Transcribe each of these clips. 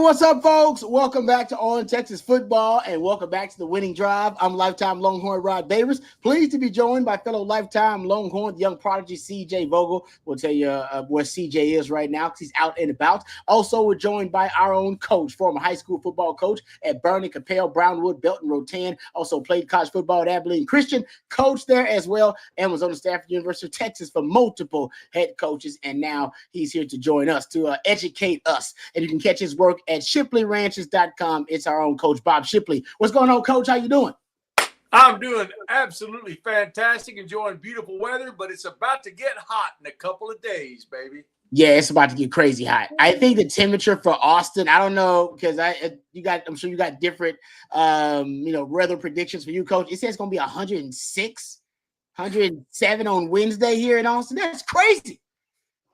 what's up, folks? Welcome back to On Texas Football, and welcome back to the Winning Drive. I'm Lifetime Longhorn Rod Davis. Pleased to be joined by fellow Lifetime Longhorn, young prodigy CJ Vogel. We'll tell you where CJ is right now because he's out and about. Also, we're joined by our own coach, former high school football coach at Bernie, Capel, Brownwood, Belton, Rotan. Also played college football at Abilene Christian, coach there as well, and was on the staff at the University of Texas for multiple head coaches. And now he's here to join us to educate us. And you can catch his work at ShipleyRanches.com. It's our own coach, Bob Shipley. What's going on, coach? How you doing? I'm doing absolutely fantastic, enjoying beautiful weather, but it's about to get hot in a couple of days, baby. Yeah, it's about to get crazy hot. I think the temperature for Austin, I don't know, because I'm sure you got different weather predictions for you, coach. It says it's gonna be 106, 107 on Wednesday here in Austin. That's crazy.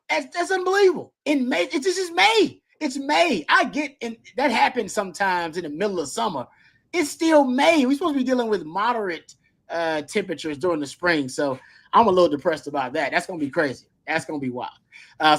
That's unbelievable. In May, this is May. It's May. I get in, that happens sometimes in the middle of summer. It's still May. We're supposed to be dealing with moderate temperatures during the spring. So I'm a little depressed about that. That's going to be crazy. That's going to be wild.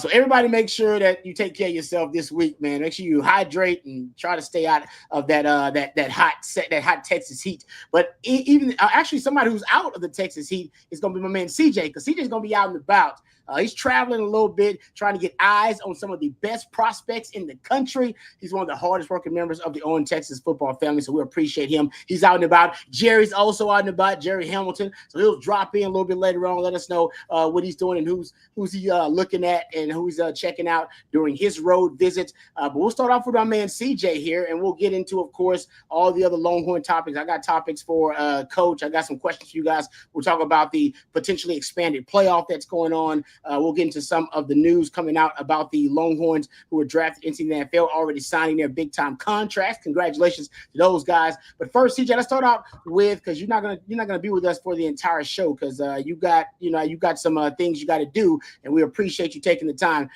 So everybody make sure that you take care of yourself this week, man. Make sure you hydrate and try to stay out of that hot Texas heat. But even actually somebody who's out of the Texas heat is going to be my man CJ, because CJ's going to be out and about. He's traveling a little bit, trying to get eyes on some of the best prospects in the country. He's one of the hardest working members of the On Texas football family, so we appreciate him. He's out and about. Jerry's also out and about, Jerry Hamilton. So he'll drop in a little bit later on, let us know what he's doing and who's he looking at and who he's checking out during his road visits. But we'll start off with our man CJ here, and we'll get into, of course, all the other Longhorn topics. I got topics for Coach. I got some questions for you guys. We'll talk about the potentially expanded playoff that's going on. We'll get into some of the news coming out about the Longhorns who were drafted into the NFL, already signing their big-time contracts. Congratulations to those guys. But first, CJ, let's start out with, because you're not gonna be with us for the entire show, because you got some things you got to do, and we appreciate you taking the time.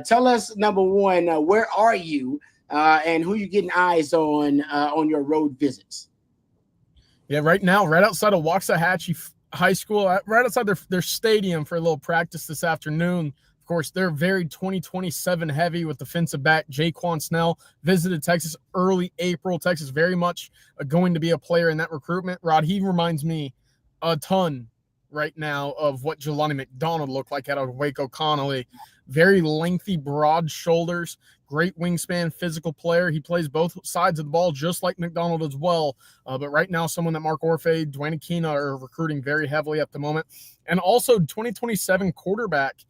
Tell us, number one, where are you, and who you getting eyes on your road visits? Yeah, right now, right outside of Waxahachie High School, right outside their stadium for a little practice this afternoon. Of course, they're very 2027 heavy with defensive back Jaquan Snell. Visited Texas early April. Texas very much going to be a player in that recruitment. Rod, he reminds me a ton right now of what Jelani McDonald looked like out of Waco Connolly. Very lengthy, broad shoulders, great wingspan, physical player. He plays both sides of the ball just like McDonald as well. But right now, someone that Mark Orfe, Dwayne Akina are recruiting very heavily at the moment. And also 2027 quarterback,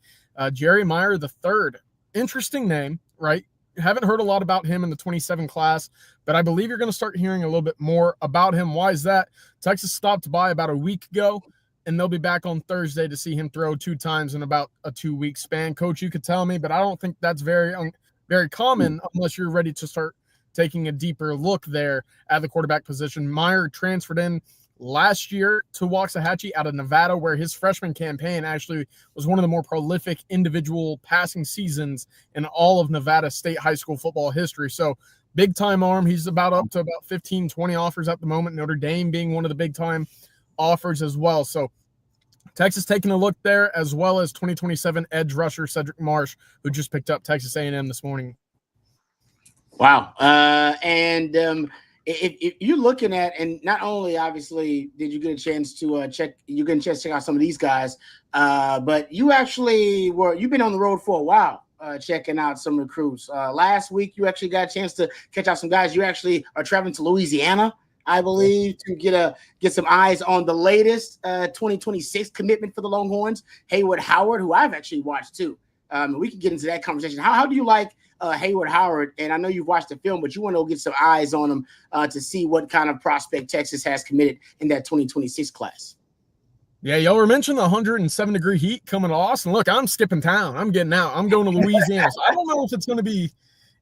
Jerry Meyer III. Interesting name, right? Haven't heard a lot about him in the 27 class, but I believe you're going to start hearing a little bit more about him. Why is that? Texas stopped by about a week ago, and they'll be back on Thursday to see him throw 2 times in about a 2-week span. Coach, you could tell me, but I don't think that's very common unless you're ready to start taking a deeper look there at the quarterback position. Meyer transferred in last year to Waxahachie out of Nevada, where his freshman campaign actually was one of the more prolific individual passing seasons in all of Nevada State high school football history. So big-time arm. He's up to about 15, 20 offers at the moment, Notre Dame being one of the big-time offers as well. So Texas taking a look there, as well as 2027 edge rusher Cedric Marsh, who just picked up Texas A&M this morning. Wow. If you're looking at, and not only obviously did you get a chance to check out some of these guys, but you've been on the road for a while, checking out some recruits. Last week, you actually got a chance to catch out some guys. You actually are traveling to Louisiana, I believe, to get some eyes on the latest 2026 commitment for the Longhorns, Hayward Howard, who I've actually watched too. We can get into that conversation. How do you like Hayward Howard? And I know you've watched the film, but you want to go get some eyes on him to see what kind of prospect Texas has committed in that 2026 class. Yeah, y'all were mentioning the 107-degree heat coming to Austin. Look, I'm skipping town. I'm getting out. I'm going to Louisiana. So I don't know if it's going to be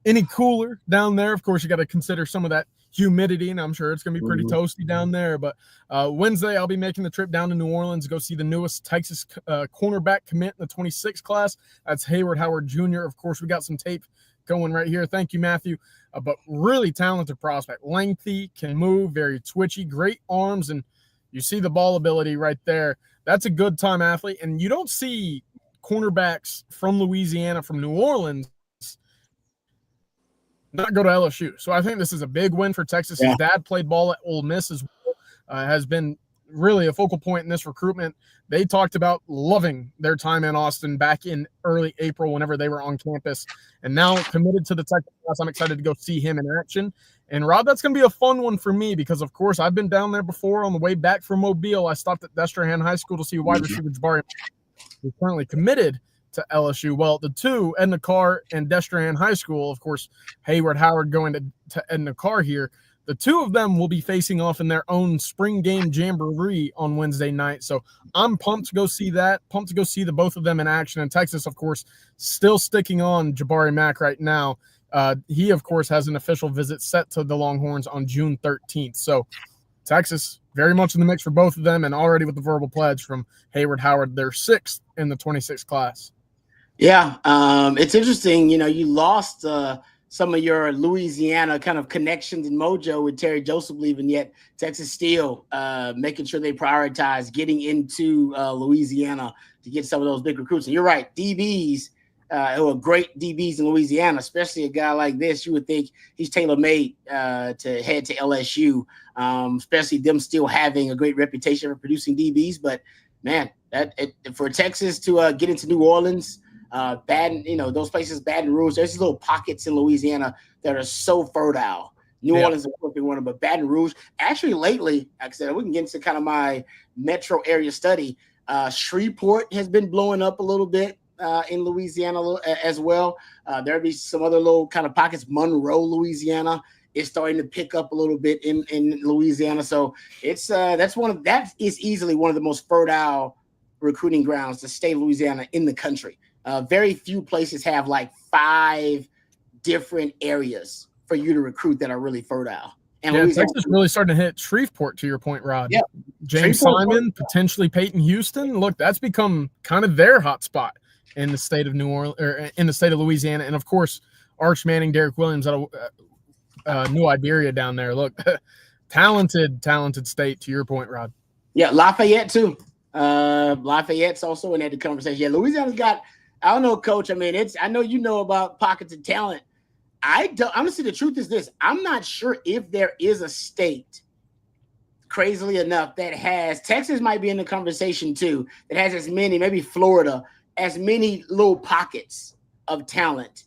any cooler down there. Of course, you got to consider some of that humidity, and I'm sure it's going to be pretty toasty down there. But Wednesday, I'll be making the trip down to New Orleans to go see the newest Texas cornerback commit in the 26 class. That's Hayward Howard Jr. Of course, we got some tape going right here. Thank you, Matthew. But really talented prospect. Lengthy, can move, very twitchy, great arms, and you see the ball ability right there. That's a good time athlete, and you don't see cornerbacks from Louisiana, from New Orleans, not go to LSU. So I think this is a big win for Texas. Yeah. His dad played ball at Ole Miss as well, has been really a focal point in this recruitment. They talked about loving their time in Austin back in early April whenever they were on campus, and now committed to the Texas class. I'm excited to go see him in action. And Rob, that's going to be a fun one for me because, of course, I've been down there before on the way back from Mobile. I stopped at Destrehan High School to see wide receiver Jabari, who's currently committed to LSU. Well, the two, Edna Carr and Destrehan High School, of course, Hayward Howard going to Edna Carr here. The two of them will be facing off in their own spring game jamboree on Wednesday night. So I'm pumped to go see that, pumped to go see the both of them in action. And Texas, of course, still sticking on Jabari Mack right now. He, of course, has an official visit set to the Longhorns on June 13th. So Texas very much in the mix for both of them, and already with the verbal pledge from Hayward Howard, they're 6th in the 26th class. Yeah, it's interesting. You know, you lost some of your Louisiana kind of connections and mojo with Terry Joseph leaving, yet Texas still making sure they prioritize getting into Louisiana to get some of those big recruits. And you're right, DBs who are great DBs in Louisiana, especially a guy like this, you would think he's tailor-made to head to LSU, especially them still having a great reputation for producing DBs. But, man, for Texas to get into New Orleans, those places, Baton Rouge, there's these little pockets in Louisiana that are so fertile. New Orleans is a perfect one, but Baton Rouge, actually lately, like I said, we can get into kind of my metro area study. Shreveport has been blowing up a little bit in Louisiana as well. There'll be some other little kind of pockets. Monroe, Louisiana is starting to pick up a little bit in Louisiana. So it's that is easily one of the most fertile recruiting grounds, the state of Louisiana in the country. Very few places have like 5 different areas for you to recruit that are really fertile. And Texas really starting to hit Shreveport, to your point, Rod. Yeah. James Simon, potentially Peyton Houston. Look, that's become kind of their hot spot in the state of New Orleans, or in the state of Louisiana. And of course, Arch Manning, Derek Williams out of New Iberia down there. Look, talented state, to your point, Rod. Yeah, Lafayette too. Lafayette's also in that conversation. Yeah, Louisiana's got, I don't know, Coach. I mean, I know you know about pockets of talent. Honestly, the truth is this. I'm not sure if there is a state, crazily enough, that has, Texas might be in the conversation too, that has as many, maybe Florida, as many little pockets of talent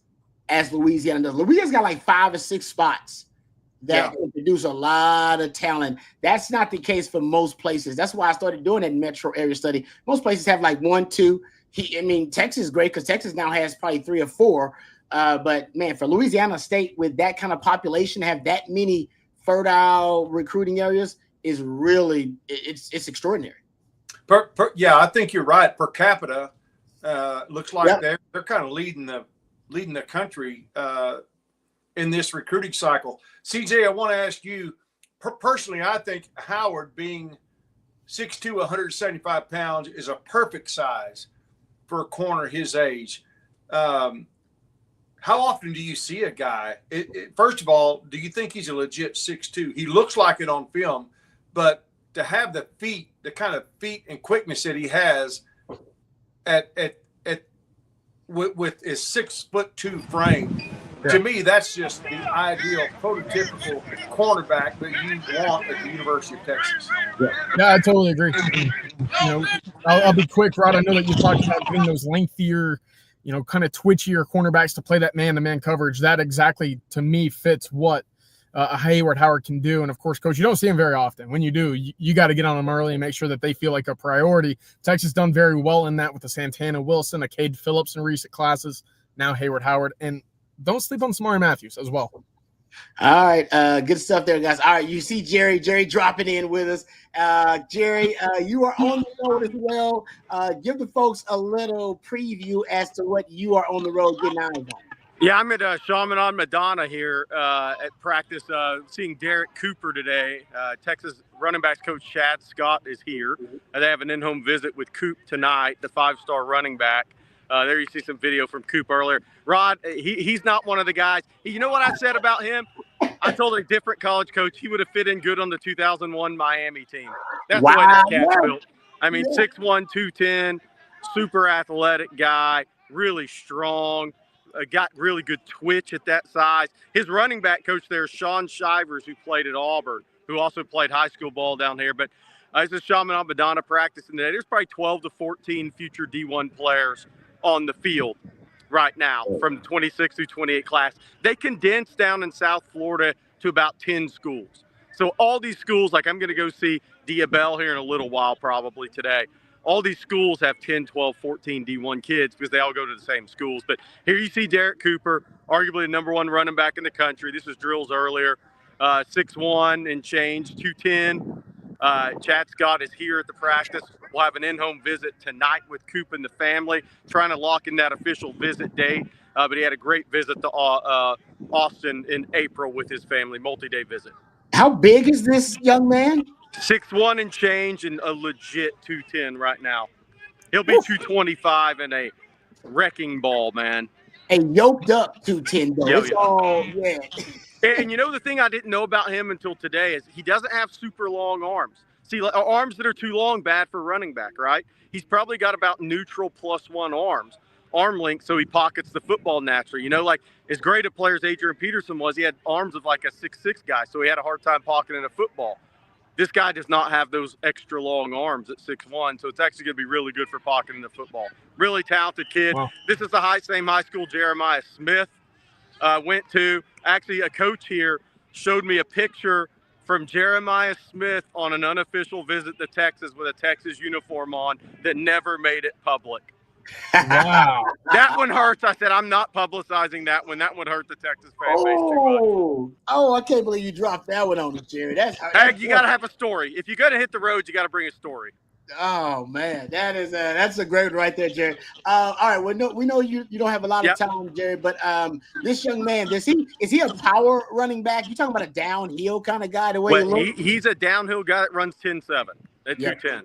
as Louisiana does. Louisiana's got like 5 or 6 spots that can produce a lot of talent. That's not the case for most places. That's why I started doing that metro area study. Most places have like 1, 2. Texas is great because Texas now has probably 3 or 4. But man, for Louisiana State with that kind of population, have that many fertile recruiting areas is really it's extraordinary. I think you're right. Per capita, looks like they're kind of leading the country in this recruiting cycle. CJ, I want to ask you personally. I think Howard, being 6'2", 175 pounds, is a perfect size for a corner his age. How often do you see a guy? First of all, do you think he's a legit 6'2"? He looks like it on film, but to have the kind of feet and quickness that he has with his 6'2" frame, to me, that's just the ideal prototypical cornerback that you want at the University of Texas. Yeah, I totally agree. I'll be quick, Rod. I know that you talked about getting those lengthier, kind of twitchier cornerbacks to play that man-to-man coverage. That exactly, to me, fits what a Hayward Howard can do. And, of course, Coach, you don't see him very often. When you do, you got to get on them early and make sure that they feel like a priority. Texas done very well in that with the Santana Wilson, a Cade Phillips in recent classes, now Hayward Howard. And don't sleep on Samari Matthews as well. All right. Good stuff there, guys. All right. You see Jerry dropping in with us. Jerry, you are on the road as well. Give the folks a little preview as to what you are on the road getting out of. Yeah, I'm at Chaminade Madonna here at practice, seeing Derek Cooper today. Texas running backs coach Chad Scott is here. They have an in-home visit with Coop tonight, the 5-star running back. There you see some video from Coop earlier. Rod, he's not one of the guys. You know what I said about him? I told a different college coach he would have fit in good on the 2001 Miami team. That's the way that cat's built. I mean, 6'1", 210, super athletic guy, really strong. got really good twitch at that size. His running back coach there is Sean Shivers, who played at Auburn, who also played high school ball down here. But this is Shaman Madonna practicing today. There's probably 12 to 14 future D1 players on the field right now from the 26 through 28 class. They condensed down in South Florida to about 10 schools. So all these schools, like I'm going to go see Diabell here in a little while probably today. All these schools have 10, 12, 14 D1 kids because they all go to the same schools. But here you see Derek Cooper, arguably the number 1 running back in the country. This was drills earlier, 6'1" and change, 210. Chad Scott is here at the practice. We'll have an in-home visit tonight with Coop and the family, trying to lock in that official visit date. But he had a great visit to Austin in April with his family, multi-day visit. How big is this young man? 6'1" and change and a legit 210 right now. He'll be 225 and a wrecking ball, man. A yoked up 210 though. Yeah, it's all And you know the thing I didn't know about him until today is he doesn't have super long arms. See, arms that are too long, bad for running back, right? He's probably got about neutral +1 arm length, so he pockets the football naturally. You know, like as great a player as Adrian Peterson was, he had arms of like a 6'6" guy, so he had a hard time pocketing a football. This guy does not have those extra long arms at 6'1", so it's actually going to be really good for pocketing the football. Really talented kid. Wow. This is the same high school Jeremiah Smith went to. Actually, a coach here showed me a picture from Jeremiah Smith on an unofficial visit to Texas with a Texas uniform on that never made it public. Wow. That one hurts. I said, I'm not publicizing that one. That one hurt the Texas fan base too much. Oh, I can't believe you dropped that one on us, Jerry. Hey, you got to have a story. If you're going to hit the road, you got to bring a story. Oh man, that's a great one right there, Jerry. All right, we know you don't have a lot of time, Jerry, but this young man, is he a power running back? You talking about a downhill kind of guy? The way he's a downhill guy that runs 10-7 at 210.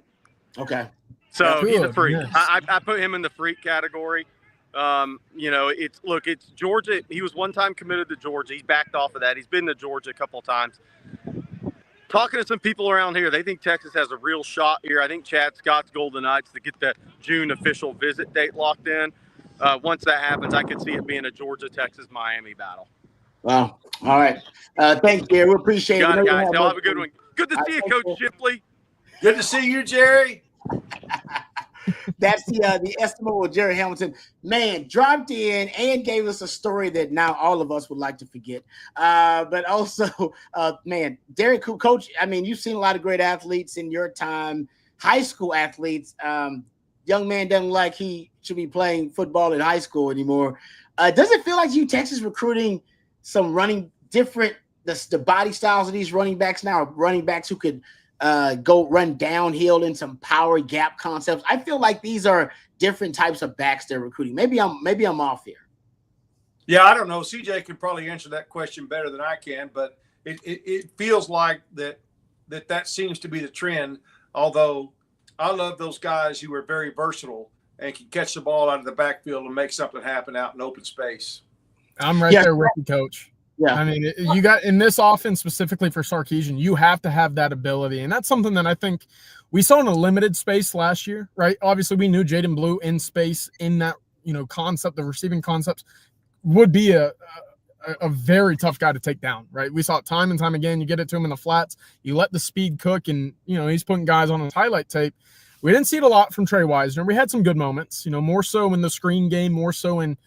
Okay, so he's a freak. Yes. I put him in the freak category. You know, it's Georgia. He was one time committed to Georgia. He's backed off of that. He's been to Georgia a couple of times. Talking to some people around here, they think Texas has a real shot here. I think Chad Scott's Golden Knights to get the June official visit date locked in. Once that happens, I could see it being a Georgia, Texas, Miami battle. Wow. All right. Thanks, Jerry. We appreciate it. Got it, guys. Y'all have a good one. Good to see you, Coach Shipley. Good to see you, Jerry. That's the estimable Jerry Hamilton. Man, dropped in and gave us a story that now all of us would like to forget. But also, man, Derek, Coach, I mean, you've seen a lot of great athletes in your time, high school athletes. Young man doesn't like he should be playing football in high school anymore. Does it feel like Texas recruiting some the body styles of these running backs now, running backs who could go run downhill in some power gap concepts? I feel like these are different types of backs they're recruiting. Maybe I'm off here. Yeah, I don't know. CJ can probably answer that question better than I can, but it feels like that seems to be the trend. Although I love those guys who are very versatile and can catch the ball out of the backfield and make something happen out in open space. I'm right there with you, Coach. Yeah, I mean, you got in this offense specifically for Sarkisian, you have to have that ability, and that's something that I think we saw in a limited space last year, right? Obviously, we knew Jaden Blue in space in that concept, the receiving concepts would be a very tough guy to take down, right? We saw it time and time again. You get it to him in the flats, you let the speed cook, and he's putting guys on his highlight tape. We didn't see it a lot from Trey Wisner. We had some good moments, more so in the screen game, more so in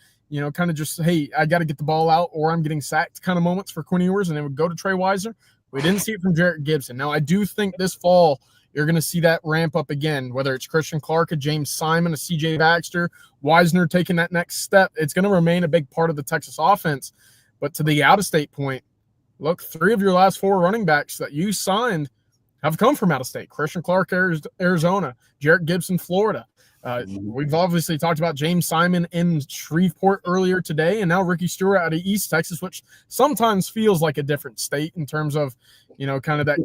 kind of just, hey, I got to get the ball out or I'm getting sacked kind of moments for Quinn Ewers, and it would go to Trey Wisner. We didn't see it from Jarrett Gibson. Now, I do think this fall you're going to see that ramp up again, whether it's Christian Clark, a James Simon, a CJ Baxter, Wisner taking that next step. It's going to remain a big part of the Texas offense. But to the out-of-state point, look, 3 of your last 4 running backs that you signed have come from out-of-state. Christian Clark, Arizona, Jarrett Gibson, Florida. We've obviously talked about James Simon in Shreveport earlier today, and now Ricky Stewart out of East Texas, which sometimes feels like a different state in terms of, kind of that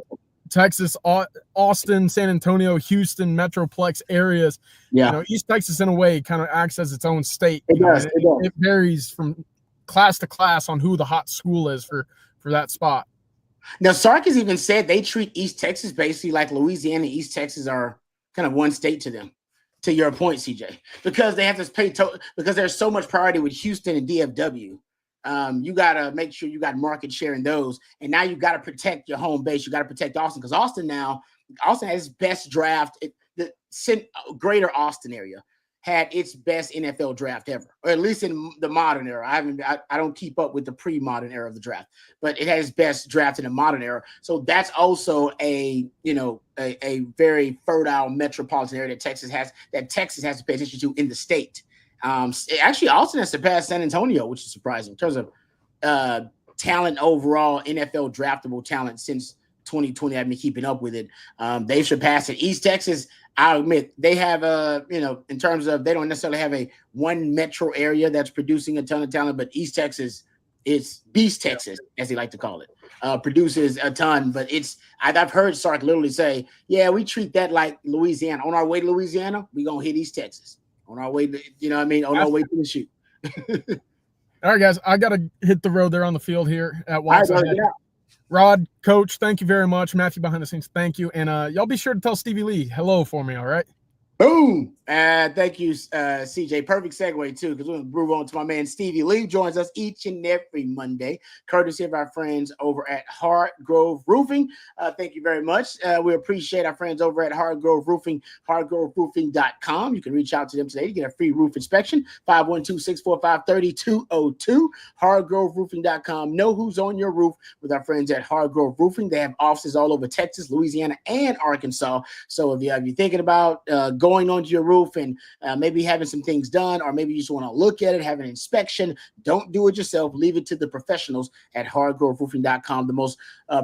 Texas, Austin, San Antonio, Houston, Metroplex areas. Yeah. East Texas in a way kind of acts as its own state. It does. It varies from class to class on who the hot school is for that spot. Now, Sark has even said they treat East Texas basically like Louisiana and East Texas are kind of one state to them. To your point, CJ, because they have to pay because there's so much priority with Houston and DFW. You got to make sure you got market share in those. And now you got to protect your home base. You got to protect Austin because Austin has its best draft. The greater Austin area had its best NFL draft ever, or at least in the modern era. I don't keep up with the pre-modern era of the draft, but it has best draft in the modern era. So that's also a very fertile metropolitan area that Texas has to pay attention to in the state. Actually, Austin has surpassed San Antonio, which is surprising in terms of talent overall, NFL draftable talent since 2020. I've been keeping up with it. They've surpassed it. East Texas, I'll admit, they have in terms of they don't necessarily have a one metro area that's producing a ton of talent, but East Texas, it's Beast Texas, as they like to call it, produces a ton. But I've heard Sark literally say, yeah, we treat that like Louisiana. On our way to Louisiana, we're gonna hit East Texas. On our way to, on our way to the shoot. All right, guys, I gotta hit the road there on the field here at Waxahachie. Yeah. Rod, Coach, thank you very much. Matthew behind the scenes, thank you. And y'all be sure to tell Stevie Lee hello for me, all right? Boom. Thank you, CJ. Perfect segue, too, because we're going to move on to my man Stevie Lee. Joins us each and every Monday, courtesy of our friends over at Hardgrove Roofing. Thank you very much. We appreciate our friends over at Hardgrove Roofing, hardgroveroofing.com. You can reach out to them today to get a free roof inspection, 512-645-3202, hardgroveroofing.com. Know who's on your roof with our friends at Hardgrove Roofing. They have offices all over Texas, Louisiana, and Arkansas. So if you're thinking about going onto your roof and maybe having some things done, or maybe you just want to look at it, have an inspection, don't do it yourself. Leave it to the professionals at hardgroveroofing.com, the most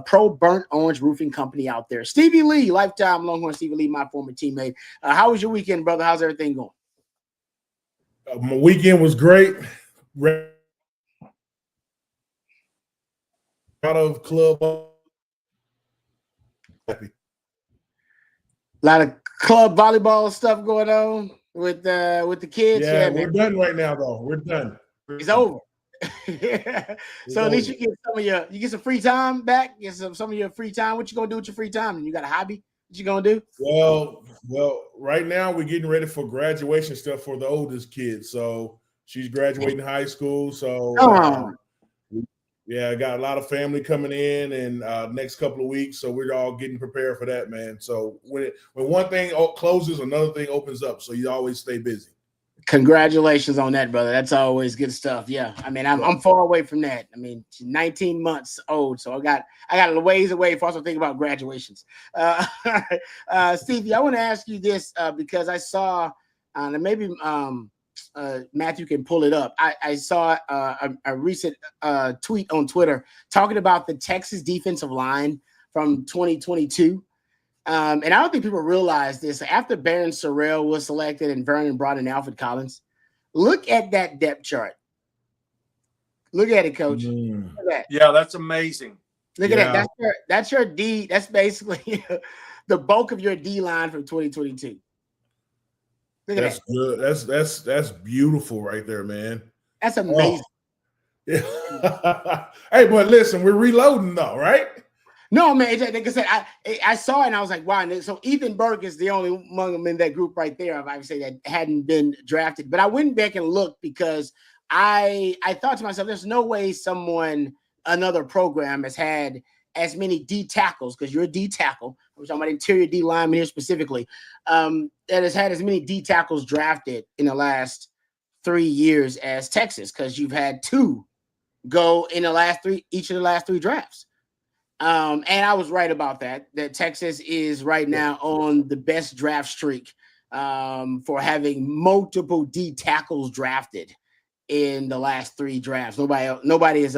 pro burnt orange roofing company out there. Stevie Lee, lifetime Longhorn Stevie Lee, my former teammate. How was your weekend, brother? How's everything going? My weekend was great. Out of club. Happy. A lot of club volleyball stuff going on with the kids. Yeah, we're done right now, though. We're done. It's over. So at least you get some free time back. Get some of your free time. What you gonna do with your free time? You got a hobby? What you gonna do? Well, right now we're getting ready for graduation stuff for the oldest kid. So she's graduating high school. So yeah, I got a lot of family coming in next couple of weeks. So we're all getting prepared for that, man. So when one thing closes, another thing opens up. So you always stay busy. Congratulations on that, brother. That's always good stuff. Yeah. I mean, I'm far away from that. I mean, 19 months old. So I got a ways away for also thinking about graduations. Stevie, I want to ask you this because I saw, and maybe Matthew can pull it up. I saw a recent tweet on Twitter talking about the Texas defensive line from 2022. And I don't think people realize this. After Baron Sorrell was selected and Vernon brought in Alfred Collins, look at that depth chart. Look at it, Coach. Look at that. Yeah, that's amazing. Look at that. That's your D. That's basically the bulk of your D line from 2022. Look at that's that. Good. That's beautiful right there, man. That's amazing. Oh. Yeah. Hey, but listen, we're reloading though, right? No, man. Like I said, I saw it and I was like, wow. And so Ethan Burke is the only among them in that group right there, I would say, that hadn't been drafted. But I went back and looked because I thought to myself, there's no way another program has had as many D tackles, because you're a D tackle. I'm talking about interior D lineman here specifically, that has had as many D tackles drafted in the last 3 years as Texas, because you've had 2 go in each of the last 3 drafts. And I was right about that Texas is right now on the best draft streak for having multiple D tackles drafted in the last 3 drafts. Nobody has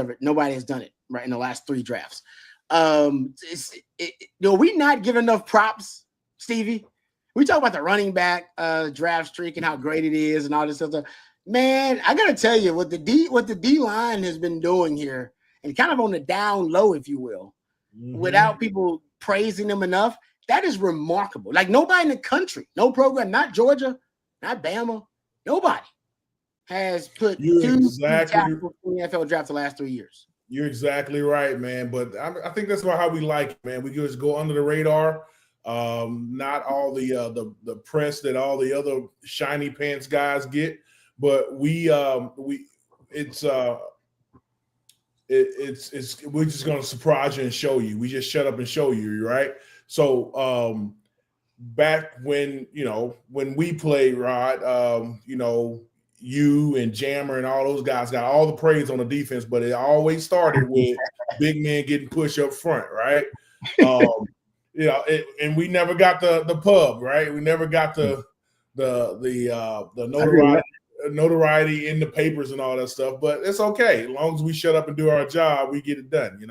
done it right in the last 3 drafts. Are we not giving enough props, Stevie? We talk about the running back draft streak and how great it is and all this stuff. Man, I gotta tell you what the D line has been doing here, and kind of on the down low, if you will, without people praising them enough. That is remarkable. Like nobody in the country, no program, not Georgia, not Bama, nobody has put 2 tackles in the NFL draft the last 3 years. You're exactly right, man. But I think that's about how we like it, man. We just go under the radar. Not all the press that all the other shiny pants guys get, but we're just going to surprise you and show you. We just shut up and show you, right? So back when we played, Rod, you and Jammer and all those guys got all the praise on the defense, but it always started with big men getting pushed up front, right? And we never got the pub, right? We never got the notoriety in the papers and all that stuff. But it's okay as long as we shut up and do our job, we get it done.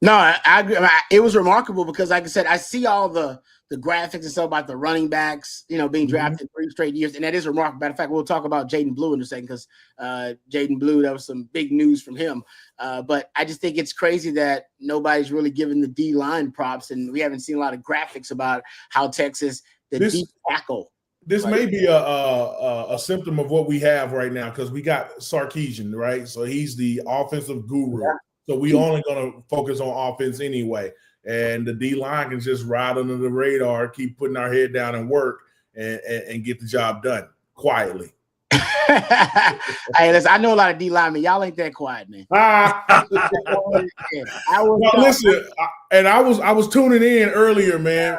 No, I agree. It was remarkable because, like I said, I see all the graphics and stuff about the running backs, being drafted 3 straight years, and that is remarkable. Matter of fact, we'll talk about Jaden Blue in a second because Jaden Blue, that was some big news from him. But I just think it's crazy that nobody's really giving the D-line props, and we haven't seen a lot of graphics about how Texas, D tackle. This may be a symptom of what we have right now because we got Sarkisian, right? So he's the offensive guru. Yeah. So we only going to focus on offense anyway. And the D-line can just ride under the radar, keep putting our head down and work and get the job done quietly. Hey, listen, I know a lot of D-linemen. Y'all ain't that quiet, man. I was tuning in earlier, man.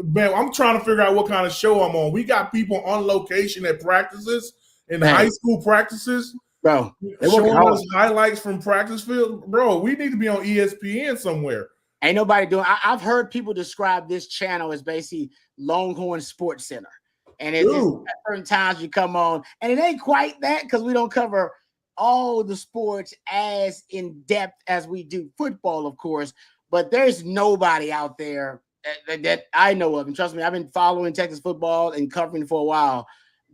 Man, I'm trying to figure out what kind of show I'm on. We got people on location at practices, in high school practices. Bro, showing us highlights from practice field. Bro, we need to be on ESPN somewhere. Ain't nobody doing. I've heard people describe this channel as basically Longhorn Sports Center, and it's at certain times you come on, and it ain't quite that because we don't cover all the sports as in depth as we do football, of course. But there's nobody out there that I know of, and trust me, I've been following Texas football and covering for a while,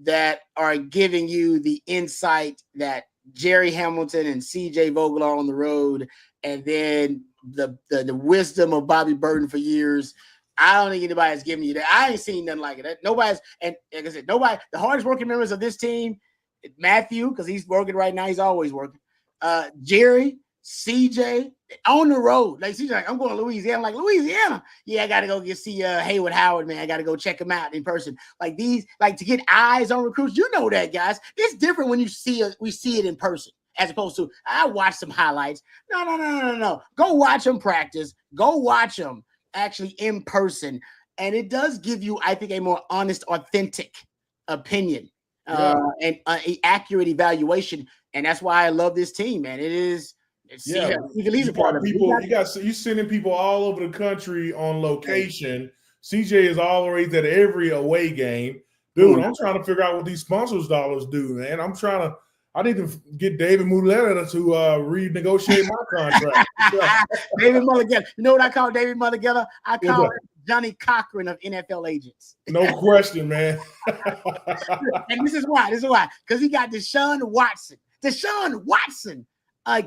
that are giving you the insight that Jerry Hamilton and CJ Vogel are on the road, and then the wisdom of Bobby Burton for years. I don't think anybody's giving you that. I ain't seen nothing like it. Nobody's, and like I said, nobody, the hardest working members of this team, Matthew, because he's working right now, he's always working. Jerry, CJ, on the road. Like CJ, like, I'm going to Louisiana. Like, Louisiana? Yeah, I gotta go see Hayward Howard, man. I gotta go check him out in person. Like these, like to get eyes on recruits. You know that, guys. It's different when we see it in person, as opposed to I watch some highlights. No. Go watch them practice. Go watch them actually in person, and it does give you, I think, a more honest, authentic opinion and accurate evaluation. And that's why I love this team, man. It is. You sending people all over the country on location. CJ is always at every away game. Dude, I'm trying to figure out what these sponsors dollars do, man. I need to get David Muleta to renegotiate my contract. David Mulligetta. You know what I call David Mulligetta? I call him Johnny Cochran of NFL agents. No question, man. And this is why. Because he got Deshaun Watson. A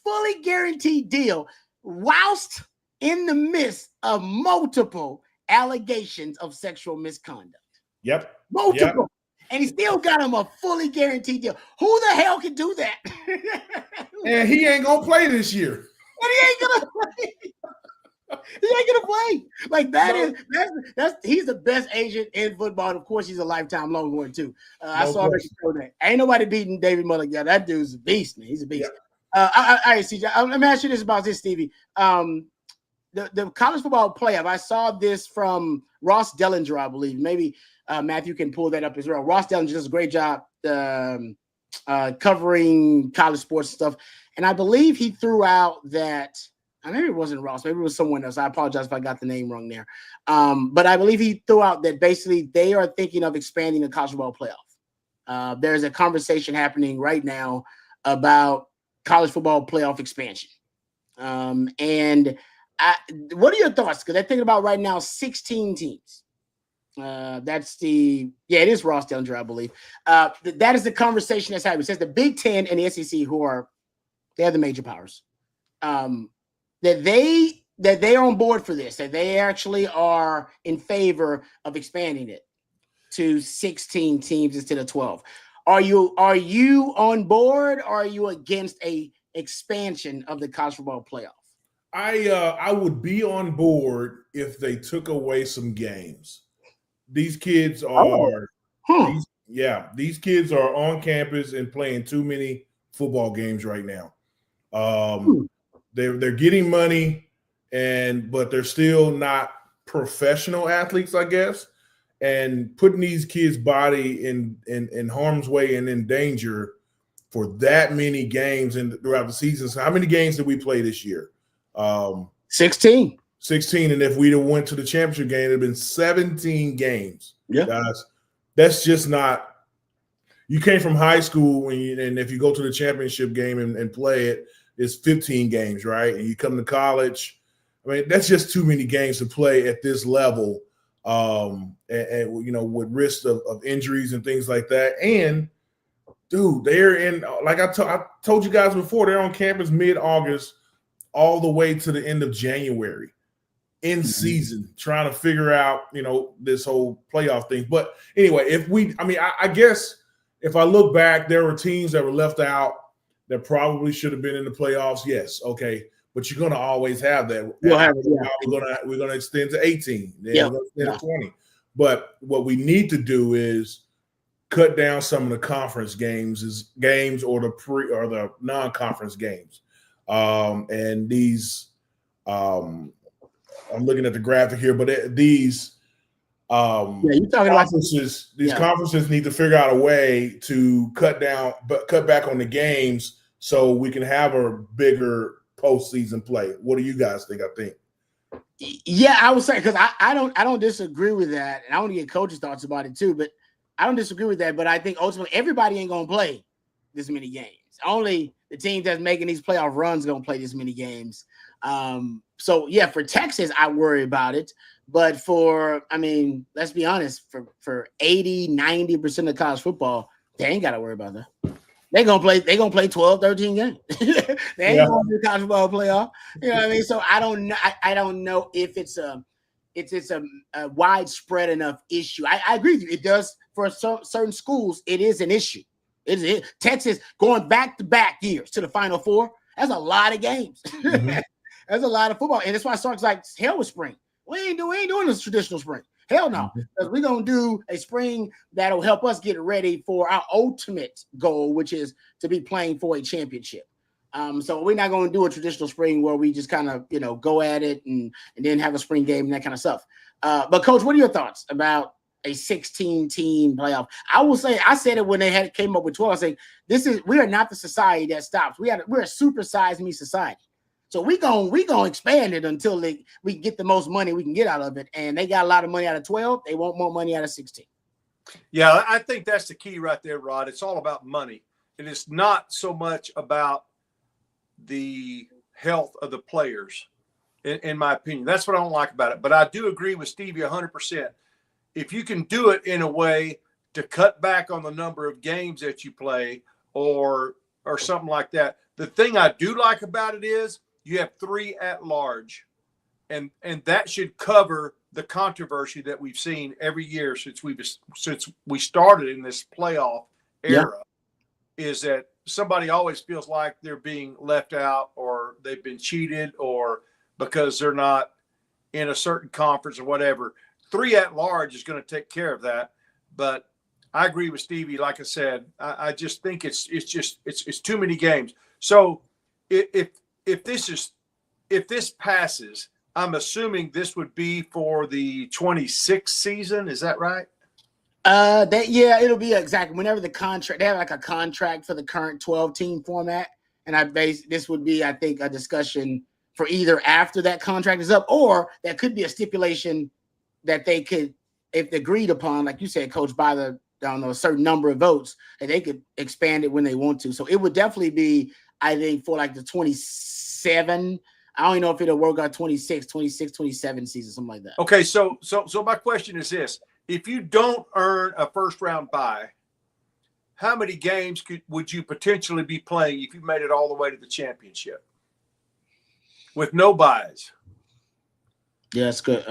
fully guaranteed deal, whilst in the midst of multiple allegations of sexual misconduct. Yep. Multiple. Yep. And he still got him a fully guaranteed deal. Who the hell can do that? And he ain't going to play this year. And he ain't going to play. He ain't gonna play. Like that's he's the best agent in football. And of course, he's a lifetime Longhorn too. I saw that. Ain't nobody beating David Mulligetta. That dude's a beast, man. He's a beast. Yeah. All right, CJ. Let me ask you this about this, Stevie. The college football playoff. I saw this from Ross Dellinger, I believe. Maybe Matthew can pull that up as well. Ross Dellinger does a great job covering college sports stuff, and I believe he threw out that. Maybe it wasn't Ross. Maybe it was someone else. I apologize if I got the name wrong there. But I believe he threw out that basically they are thinking of expanding the college football playoff. There's a conversation happening right now about college football playoff expansion. And what are your thoughts? Because they're thinking about right now 16 teams. It is Ross Dellinger, I believe. That is the conversation that's happening. It says the Big Ten and the SEC, they're the major powers. That they are on board for this, that they actually are in favor of expanding it to 16 teams instead of 12. Are you on board, or are you against a expansion of the college football playoff? I would be on board if they took away some games. These kids are these kids are on campus and playing too many football games right now. They're getting money, but they're still not professional athletes, I guess. And putting these kids' body in harm's way and in danger for that many games and throughout the season. So how many games did we play this year? 16. 16. And if we'd have went to the championship game, it'd have been 17 games. Yeah. Guys, that's just not – you came from high school and if you go to the championship game and play it, it's 15 games, right? And you come to college. I mean, that's just too many games to play at this level and with risk of injuries and things like that. And, dude, they're in – like I told you guys before, they're on campus mid-August all the way to the end of January. In season, trying to figure out, this whole playoff thing. But anyway, I guess if I look back, there were teams that were left out that probably should have been in the playoffs. Yes, okay, but you're going to always have that. We're going to extend to 18, then we're going to extend to 20. But what we need to do is cut down some of the conference games or the non-conference games, and these. I'm looking at the graphic here, but these you're talking conferences. These conferences need to figure out a way to cut back on the games so we can have a bigger postseason play. What do you guys think? Yeah, I would say because I don't disagree with that, and I want to get coaches' thoughts about it too. But I don't disagree with that. But I think ultimately everybody ain't gonna play this many games. Only the team that's making these playoff runs gonna play this many games. So yeah, for Texas, I worry about it. But let's be honest, for 80-90% of college football, they ain't got to worry about that. They're gonna play 12, 13 games. They ain't going to the college football playoff. You know what I mean? So I don't know if it's a widespread enough issue. I agree with you. It does for certain schools, it is an issue. Texas going back-to-back years to the Final Four. That's a lot of games. Mm-hmm. That's a lot of football. And that's why Sark's like, hell with spring. We ain't doing this traditional spring. Hell no. Because we're going to do a spring that'll help us get ready for our ultimate goal, which is to be playing for a championship. So we're not going to do a traditional spring where we just kind of, go at it and then have a spring game and that kind of stuff. But, Coach, what are your thoughts about a 16-team playoff? I will say, I said it when they came up with 12. I say, we are not the society that stops. We're a supersized me society. So we gonna expand it until we get the most money we can get out of it. And they got a lot of money out of 12. They want more money out of 16. Yeah, I think that's the key right there, Rod. It's all about money. And it's not so much about the health of the players, in my opinion. That's what I don't like about it. But I do agree with Stevie 100%. If you can do it in a way to cut back on the number of games that you play or something like that. The thing I do like about it is you have 3 at large, and that should cover the controversy that we've seen every year since we started in this playoff era. Is that somebody always feels like they're being left out or they've been cheated or because they're not in a certain conference or whatever. 3 at large is going to take care of that. But I agree with Stevie. Like I said, I just think it's too many games. So if this passes, I'm assuming this would be for the 26th season. Is that right? It'll be exactly whenever the contract. They have like a contract for the current 12-team format, and this would be, I think, a discussion for either after that contract is up, or that could be a stipulation that they could, if agreed upon, like you said, Coach, by a certain number of votes, and they could expand it when they want to. So it would definitely be, I think, for like the 27. I don't even know if it'll work out 26, 27 season, something like that. Okay, so my question is this. If you don't earn a first-round bye, how many games would you potentially be playing if you made it all the way to the championship with no byes? Yeah, that's good.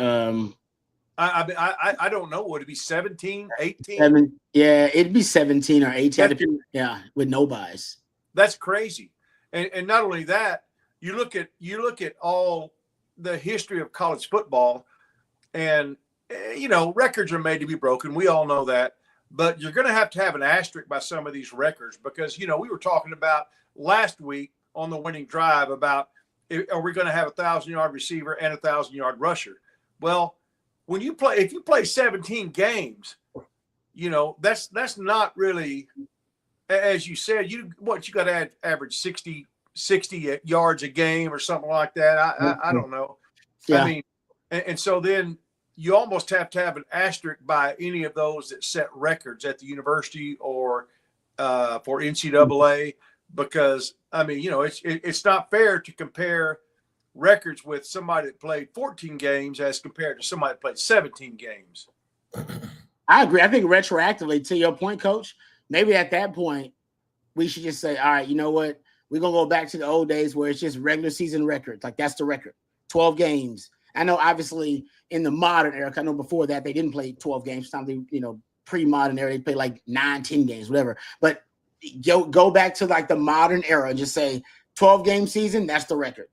I don't know. Would it be 17, 18? It'd be 17 or 18. With no byes. That's crazy. And not only that, you look at all the history of college football, and records are made to be broken. We all know that, but you're going to have an asterisk by some of these records because we were talking about last week on the winning drive about are we going to have a 1,000-yard receiver and a 1,000-yard rusher? Well, if you play 17 games, that's not really, as you said, you got to average 60 yards a game or something like that. I don't know. Yeah. I mean, and so then you almost have to have an asterisk by any of those that set records at the university or for NCAA, because I mean, it's not fair to compare records with somebody that played 14 games as compared to somebody that played 17 games. I agree. I think retroactively, to your point, Coach, maybe at that point we should just say, all right, you know what? We're going to go back to the old days where it's just regular season records. Like that's the record, 12 games. I know obviously in the modern era, I know before that they didn't play 12 games. Something, pre-modern era, they play like 9, 10 games, whatever. But go back to like the modern era and just say 12-game season, that's the record.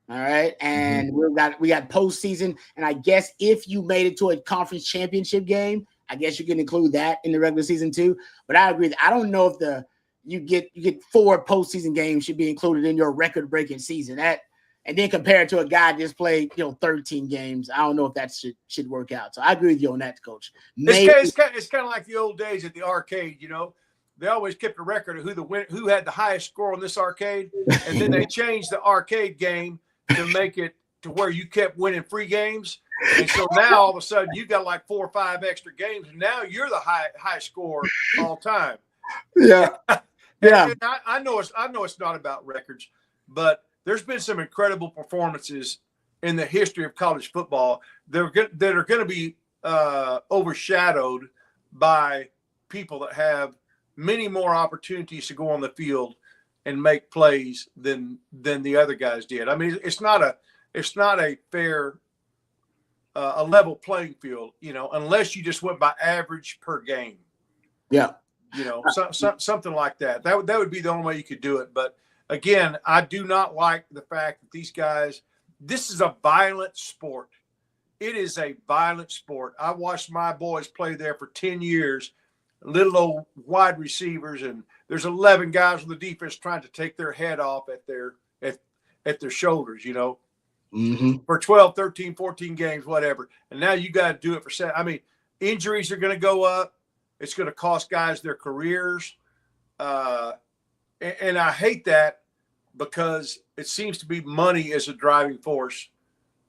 All right. And we got postseason. And I guess if you made it to a conference championship game, I guess you can include that in the regular season too. But I agree. I don't know if you get 4 postseason games should be included in your record-breaking season. And then compared to a guy just played 13 games, I don't know if that should work out. So I agree with you on that, Coach. It's kind of like the old days at the arcade. They always kept a record of who had the highest score on this arcade, and then they changed the arcade game to make it to where you kept winning free games. And so now all of a sudden you got like 4 or 5 extra games, and now you're the high score all time. Yeah, yeah. And I know it's not about records, but there's been some incredible performances in the history of college football that are going to be overshadowed by people that have many more opportunities to go on the field and make plays than the other guys did. I mean, it's not a fair, a level playing field, unless you just went by average per game. Yeah. Something like that. That would be the only way you could do it. But again, I do not like the fact that these guys, this is a violent sport. It is a violent sport. I watched my boys play there for 10 years, little old wide receivers, and there's 11 guys on the defense trying to take their head off at their shoulders, for 12, 13, 14 games, whatever. And now you got to do it for 7. I mean, injuries are going to go up. It's going to cost guys their careers. And I hate that because it seems to be money as a driving force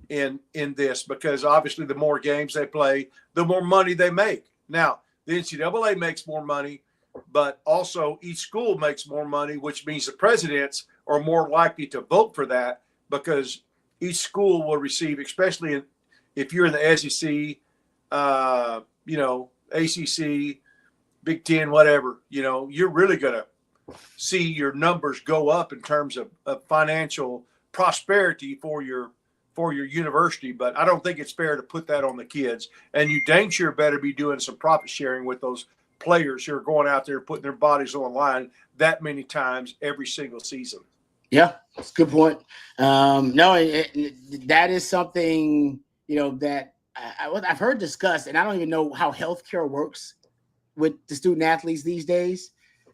in this, because obviously the more games they play, the more money they make. Now, the NCAA makes more money, but also each school makes more money, which means the presidents are more likely to vote for that because each school will receive, especially if you're in the SEC, ACC, Big Ten, whatever, you're really going to see your numbers go up in terms of financial prosperity for your university. But I don't think it's fair to put that on the kids. And you dang sure better be doing some profit sharing with those players who are going out there putting their bodies on the line that many times every single season. Yeah, that's a good point. That is something, that I've heard discussed, and I don't even know how healthcare works with the student athletes these days,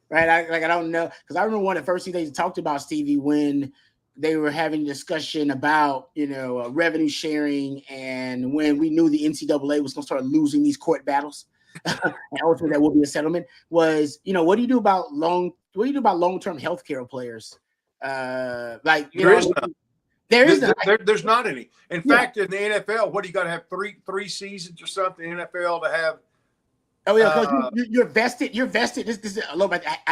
right? I don't know, because I remember one of the first things they talked about, Stevie, when they were having a discussion about, revenue sharing, and when we knew the NCAA was going to start losing these court battles, and ultimately that will be a settlement. Was what do you do about long-term healthcare players? There's not any. In fact, in the NFL, what do you got to have three seasons or something? The NFL to have. Oh yeah, Coach, you're vested. You're vested. This is I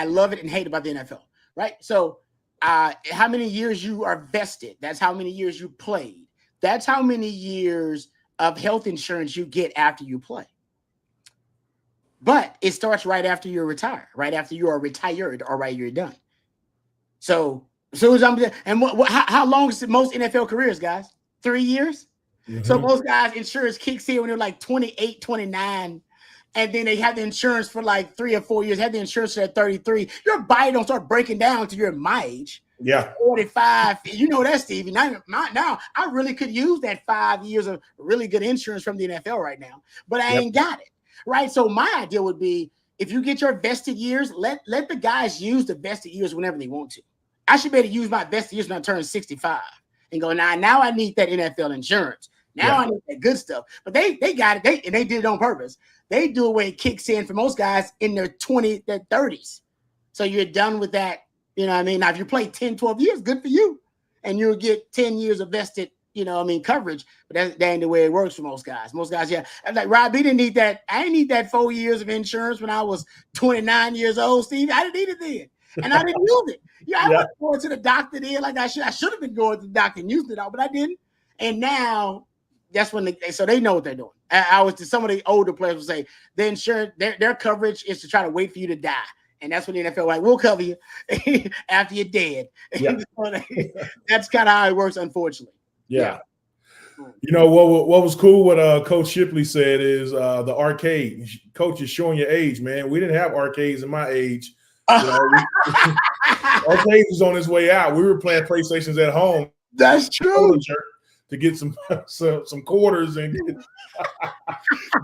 love it and hate about the NFL, right? So, how many years you are vested? That's how many years you played. That's how many years of health insurance you get after you play. But it starts right after you're retired, right after you are retired, or right you're done. So as I'm and how long is most NFL careers, guys? 3 years. Mm-hmm. So most guys' insurance kicks in when they're like 28, 29. And then they have the insurance for like 3 or 4 years, have the insurance at 33. Your body don't start breaking down until you're my age, Yeah. 45. You know that, Stevie. Now I really could use that 5 years of really good insurance from the NFL right now, but I ain't got it. Right. So my idea would be if you get your vested years, let the guys use the vested years whenever they want to. I should be able to use my vested years when I turn 65 and go, now I need that NFL insurance. Now I need that good stuff. But they got it. They did it on purpose. They do it when it kicks in for most guys in their 20s, their 30s. So you're done with that. You know what I mean? Now, if you play 10, 12 years, good for you. And you'll get 10 years of vested, coverage. But that ain't the way it works for most guys. Most guys, like Rob, he didn't need that. I didn't need that 4 years of insurance when I was 29 years old, Steve. I didn't need it then. And I didn't use it. I wasn't going to the doctor then like I should. I should have been going to the doctor and using it all, but I didn't. And now that's when they know what they're doing. Some of the older players will say the insurance, their coverage is to try to wait for you to die. And that's when the NFL like, we'll cover you after you're dead. Yeah. That's kind of how it works, unfortunately. Yeah. You know what was cool? What Coach Shipley said is the arcade. Coach is showing your age, man. We didn't have arcades in my age. Arcades was on its way out. We were playing PlayStations at home. That's true. To get some quarters and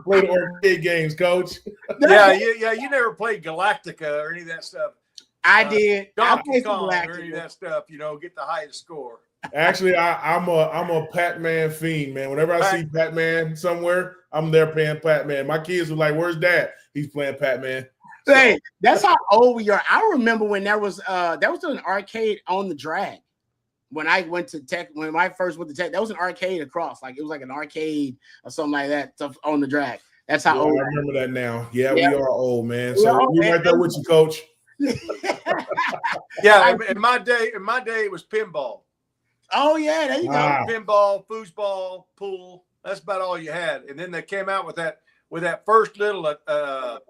play the arcade games, Coach. Yeah. You never played Galactica or any of that stuff. I did. Donkey Kong or any of that stuff. Get the highest score. Actually, I'm a Pac-Man fiend, man. Whenever I see Pac-Man somewhere, I'm there playing Pac-Man. My kids were like, "Where's Dad?" He's playing Pac-Man. Hey, that's how old we are. I remember when there was an arcade on the drag. When I went to Tech, when I first went to Tech, that was an arcade across. Like it was like an arcade or something like that on the drag. That's how old I remember that now. Yeah, we are old, man. So we're right there with you, Coach. Yeah, in my day, it was pinball. Oh yeah, there you go. Pinball, foosball, pool. That's about all you had. And then they came out with that first little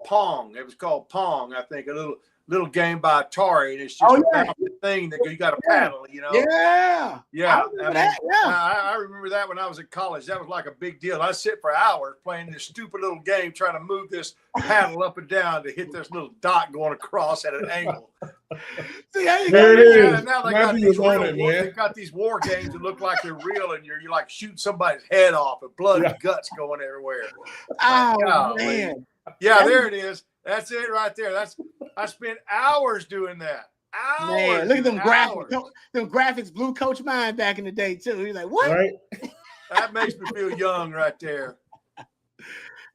Pong. It was called Pong, I think, a little game by Atari, and it's just a thing that you got a paddle, Yeah. I remember that when I was in college. That was like a big deal. I sit for hours playing this stupid little game, trying to move this paddle up and down to hit this little dot going across at an angle. See, there it is. Now they got these war games that look like they're real, and you're like shooting somebody's head off and blood and guts going everywhere. Oh man. Yeah, there it is. That's it right there. I spent hours doing that. Hours. Man, look at them graphics. Them graphics blew Coach mind back in the day too. He's like, what? Right. That makes me feel young right there.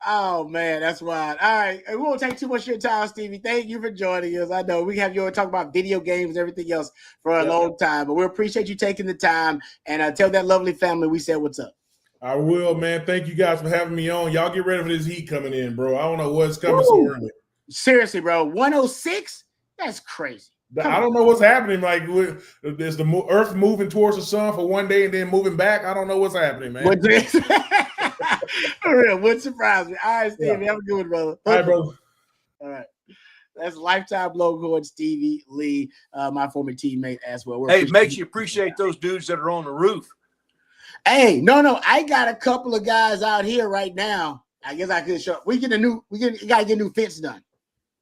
Oh man, that's wild. All right, we won't take too much of your time, Stevie. Thank you for joining us. I know we have you talk about video games and everything else for a long time, but we appreciate you taking the time and tell that lovely family we said what's up. I will, man. Thank you guys for having me on. Y'all get ready for this heat coming in, bro. I don't know what's coming so early. Seriously, bro. 106? That's crazy. I don't know what's happening. Like, is the Earth moving towards the sun for one day and then moving back? I don't know what's happening, man. For real, would surprise me. All right, Stevie, have a good one, brother. All right, brother. All right. That's lifetime Longhorn Stevie Lee, my former teammate as well. It makes you appreciate those dudes that are on the roof. Hey, no, I got a couple of guys out here right now. I guess I could show. We gotta get a new fence done.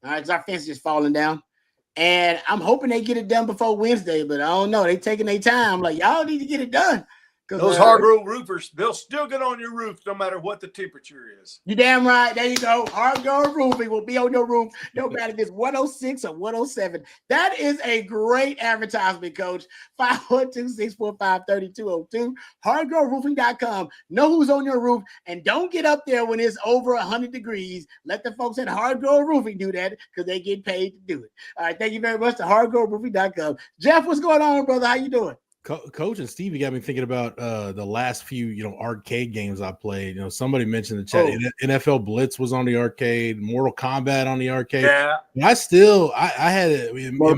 All right, because our fence is just falling down. And I'm hoping they get it done before Wednesday, but I don't know. They taking their time. Like, y'all need to get it done. Those Hargrove roofers, they'll still get on your roof no matter what the temperature is. You damn right. There you go. Hargrove roofing will be on your roof no matter if it's 106 or 107. That is a great advertisement, Coach. 512-645-3202. HargroveRoofing.com. Know who's on your roof, and don't get up there when it's over 100 degrees. Let the folks at Hargrove Roofing do that because they get paid to do it. All right, thank you very much to HargroveRoofing.com. Jeff, what's going on, brother? How you doing? Coach and Stevie got me thinking about the last few, arcade games I played. Somebody mentioned in the chat, NFL Blitz was on the arcade, Mortal Kombat on the arcade. Yeah. I had it in my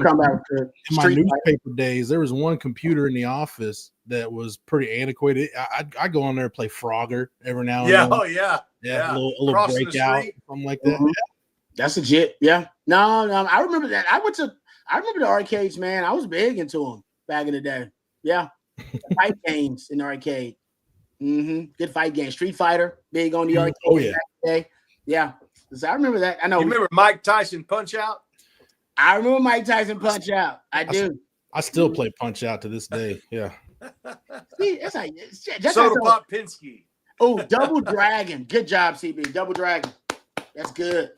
newspaper days. There was one computer in the office that was pretty antiquated. I go on there and play Frogger every now and then. Oh yeah. A little breakout, something like that. Mm-hmm. Yeah. That's legit. Yeah. No, I remember that. I remember the arcades, man. I was big into them back in the day. Yeah, fight games in the arcade. Good fight game. Street Fighter, big on the arcade. Oh yeah, yeah. So I remember that. I know. You remember Mike Tyson Punch Out? I remember Mike Tyson Punch Out. I do. I still play Punch Out to this day. Yeah. See, it's like Soda Pop Pinsky. Oh, Double Dragon. Good job, CB. Double Dragon. That's good.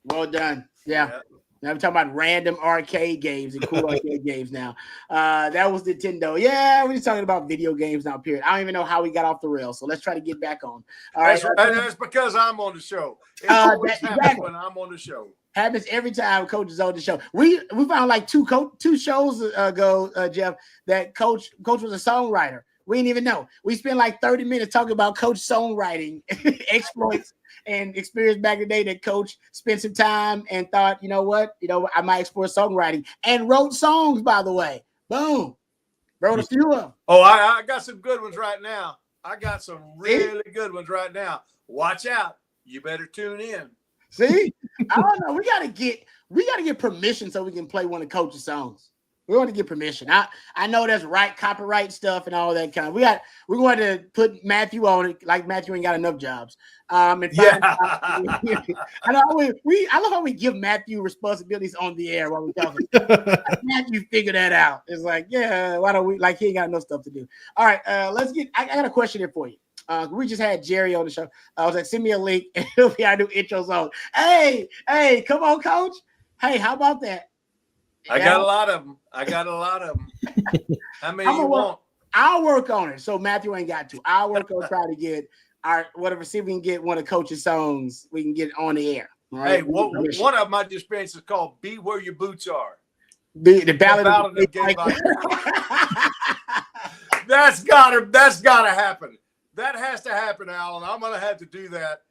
Well done. Yeah. Now we're talking about random arcade games and cool arcade games now. That was Nintendo. Yeah, we're just talking about video games now, period. I don't even know how we got off the rails, so let's try to get back on. All right. That's because I'm on the show. It always happens when I'm on the show. Happens every time Coach is on the show. We found like two shows ago, Jeff, that Coach was a songwriter. We didn't even know. We spent like 30 minutes talking about Coach songwriting exploits and experience back in the day that Coach spent some time and thought, you know what? I might explore songwriting and wrote songs, by the way. Boom. Wrote a few of them. Oh, I got some good ones right now. I got some really good ones right now. Watch out. You better tune in. See? I don't know. We gotta get permission so we can play one of Coach's songs. We want to get permission. I know that's right, copyright stuff and all that kind of. We're going to put Matthew on it, like Matthew ain't got enough jobs. I love how we give Matthew responsibilities on the air while we're talking. Matthew figure that out. It's like, yeah, why don't we? Like he ain't got no stuff to do. All right, let's get. I got a question here for you. We just had Jerry on the show. I was like, send me a link and he'll be our new intro song. Hey, come on, Coach. Hey, how about that? I got a lot of them. How many you want? I'll work on it. So Matthew ain't got to. I'll work on trying to get our whatever. See if we can get one of Coach's songs. We can get it on the air. Right? Hey, one of my dispenses is called "Be Where Your Boots Are." The ballad of the gay bike. That's gotta happen. That has to happen, Alan. I'm gonna have to do that.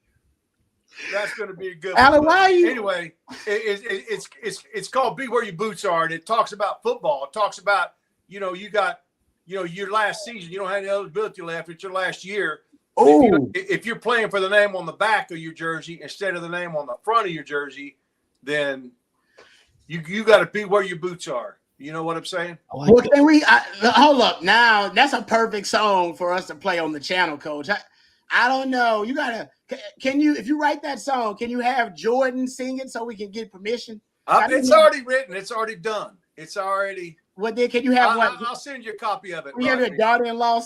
That's going to be a good one. Alan, why are you? Anyway, it's called "Be Where Your Boots Are," and it talks about football. It talks about you got your last season. You don't have any eligibility left. It's your last year. Oh, if you're playing for the name on the back of your jersey instead of the name on the front of your jersey, then you got to be where your boots are. You know what I'm saying? Well, can we hold up now? That's a perfect song for us to play on the channel, Coach. I don't know. You gotta. Can you, if you write that song, can you have Jordan sing it so we can get permission? It's already written. It's already done. It's already. Well, then can you have one? I'll send you a copy of it. We have your daughter-in-law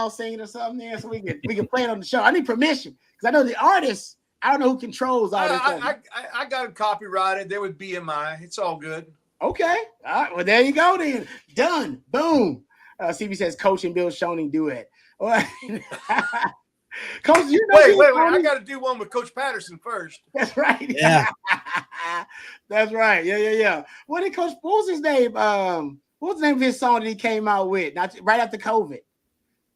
singing or something there, so we can play it on the show. I need permission because I know the artist. I don't know who controls all this. I got it copyrighted. There with BMI. It's all good. Okay. All right. Well, there you go. Then done. Boom. CB says Coach and Bill Schoening duet. Coach, wait. I got to do one with Coach Patterson first. That's right. Yeah. That's right. Yeah. What was his name? What was the name of his song that he came out with? Right after COVID.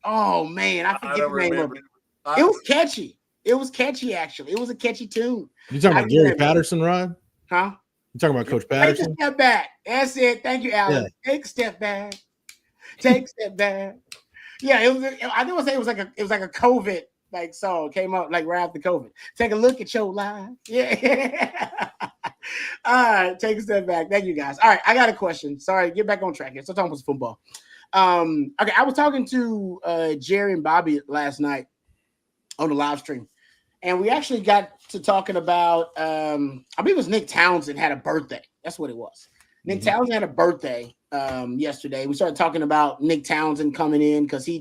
Oh man, I forget the name of it. It was catchy. It was catchy, actually. It was a catchy tune. You talking about Gary Patterson, Rod? Huh? You talking about Coach Patterson? Take a step back. That's it. Thank you, Alan. Yeah. Take a step back. Take a step back. Yeah, it was. I didn't say it was like a COVID song came out like right after COVID. Take a look at your life. Yeah. All right, take a step back. Thank you, guys. All right, I got a question. Sorry, get back on track here. So talking about football. Okay, I was talking to Jerry and Bobby last night on the live stream, and we actually got to talking about. I believe it was Nick Townsend had a birthday. That's what it was. Nick Townsend had a birthday yesterday. We started talking about Nick Townsend coming in because he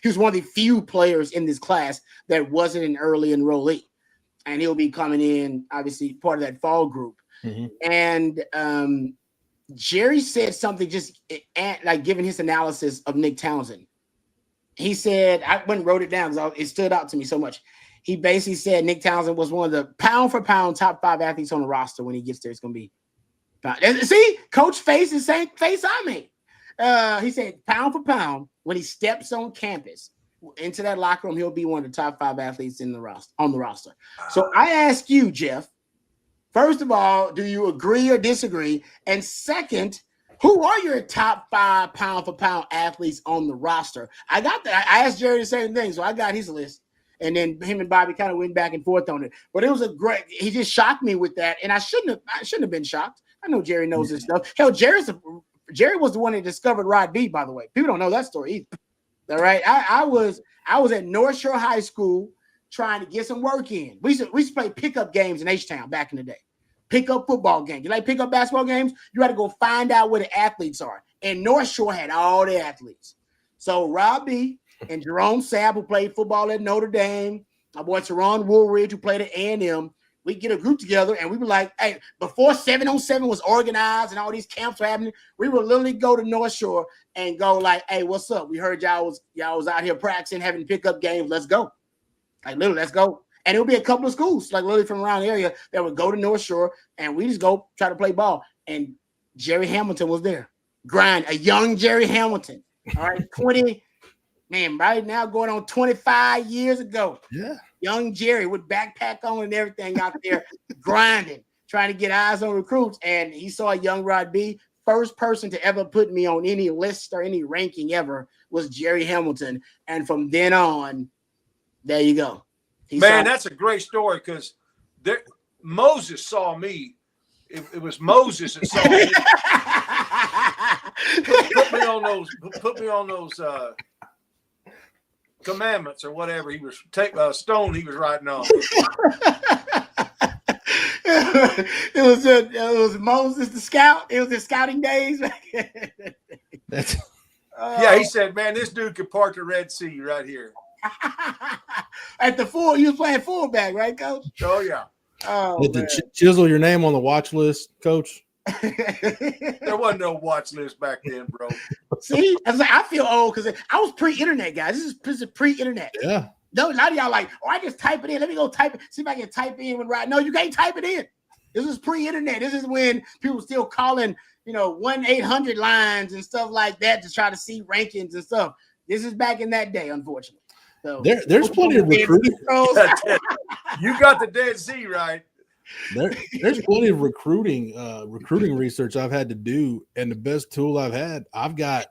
was one of the few players in this class that wasn't an early enrollee. And he'll be coming in, obviously, part of that fall group. And Jerry said something just like giving his analysis of Nick Townsend. He said, I went and wrote it down because it stood out to me so much. He basically said Nick Townsend was one of the pound for pound top 5 athletes on the roster. When he gets there, it's going to be. See, Coach face the same face I made. He said pound for pound, when he steps on campus into that locker room, he'll be one of the top 5 athletes on the roster. So I ask you, Jeff, first of all, do you agree or disagree? And second, who are your top 5 pound for pound athletes on the roster? I got that. I asked Jerry the same thing, so I got his list. And then him and Bobby kind of went back and forth on it. But it was he just shocked me with that. And I shouldn't have been shocked. I know Jerry knows this stuff. Hell, Jerry was the one that discovered Rod B, by the way. People don't know that story either. All right. I was at North Shore High School trying to get some work in. We used to play pickup games in H-Town back in the day. pickup football games. You like pickup basketball games? You got to go find out where the athletes are. And North Shore had all the athletes. So Rob B. and Jerome Sapp, who played football at Notre Dame, my boy Teron Woolridge, who played at A&M, we get a group together and we were like, hey, before 7-on-7 was organized and all these camps were happening, we would literally go to North Shore and go like, hey, what's up? We heard y'all was out here practicing, having pickup games. Let's go. Like literally, let's go. And it would be a couple of schools, like literally from around the area, that would go to North Shore and we just go try to play ball. And Jerry Hamilton was there. A young Jerry Hamilton. All right, 20, man, right now going on 25 years ago. Yeah. Young Jerry with backpack on and everything out there grinding, trying to get eyes on recruits. And he saw a young Rod B. First person to ever put me on any list or any ranking ever was Jerry Hamilton. And from then on, there you go. That's a great story because Moses saw me. It was Moses that saw me. put me on those commandments or whatever he was stone he was writing on. it was Moses the scout. It was the scouting days. Yeah, he said, man, this dude could part the Red Sea right here. At the full, you was playing fullback, right, Coach? Oh yeah. Oh, did they chisel your name on the watch list, Coach? There wasn't no watch list back then, bro. See, I feel old because I was pre-internet, guys. This is pre-internet. Yeah. No, a lot of y'all like, I just type it in. Let me go type it. See if I can type in when right. No, you can't type it in. This is pre-internet. This is when people were still calling, 1-800 lines and stuff like that to try to see rankings and stuff. This is back in that day, unfortunately. So there's plenty of recruiting. You got the Dead Sea right. There's plenty of recruiting research I've had to do, and the best tool I've got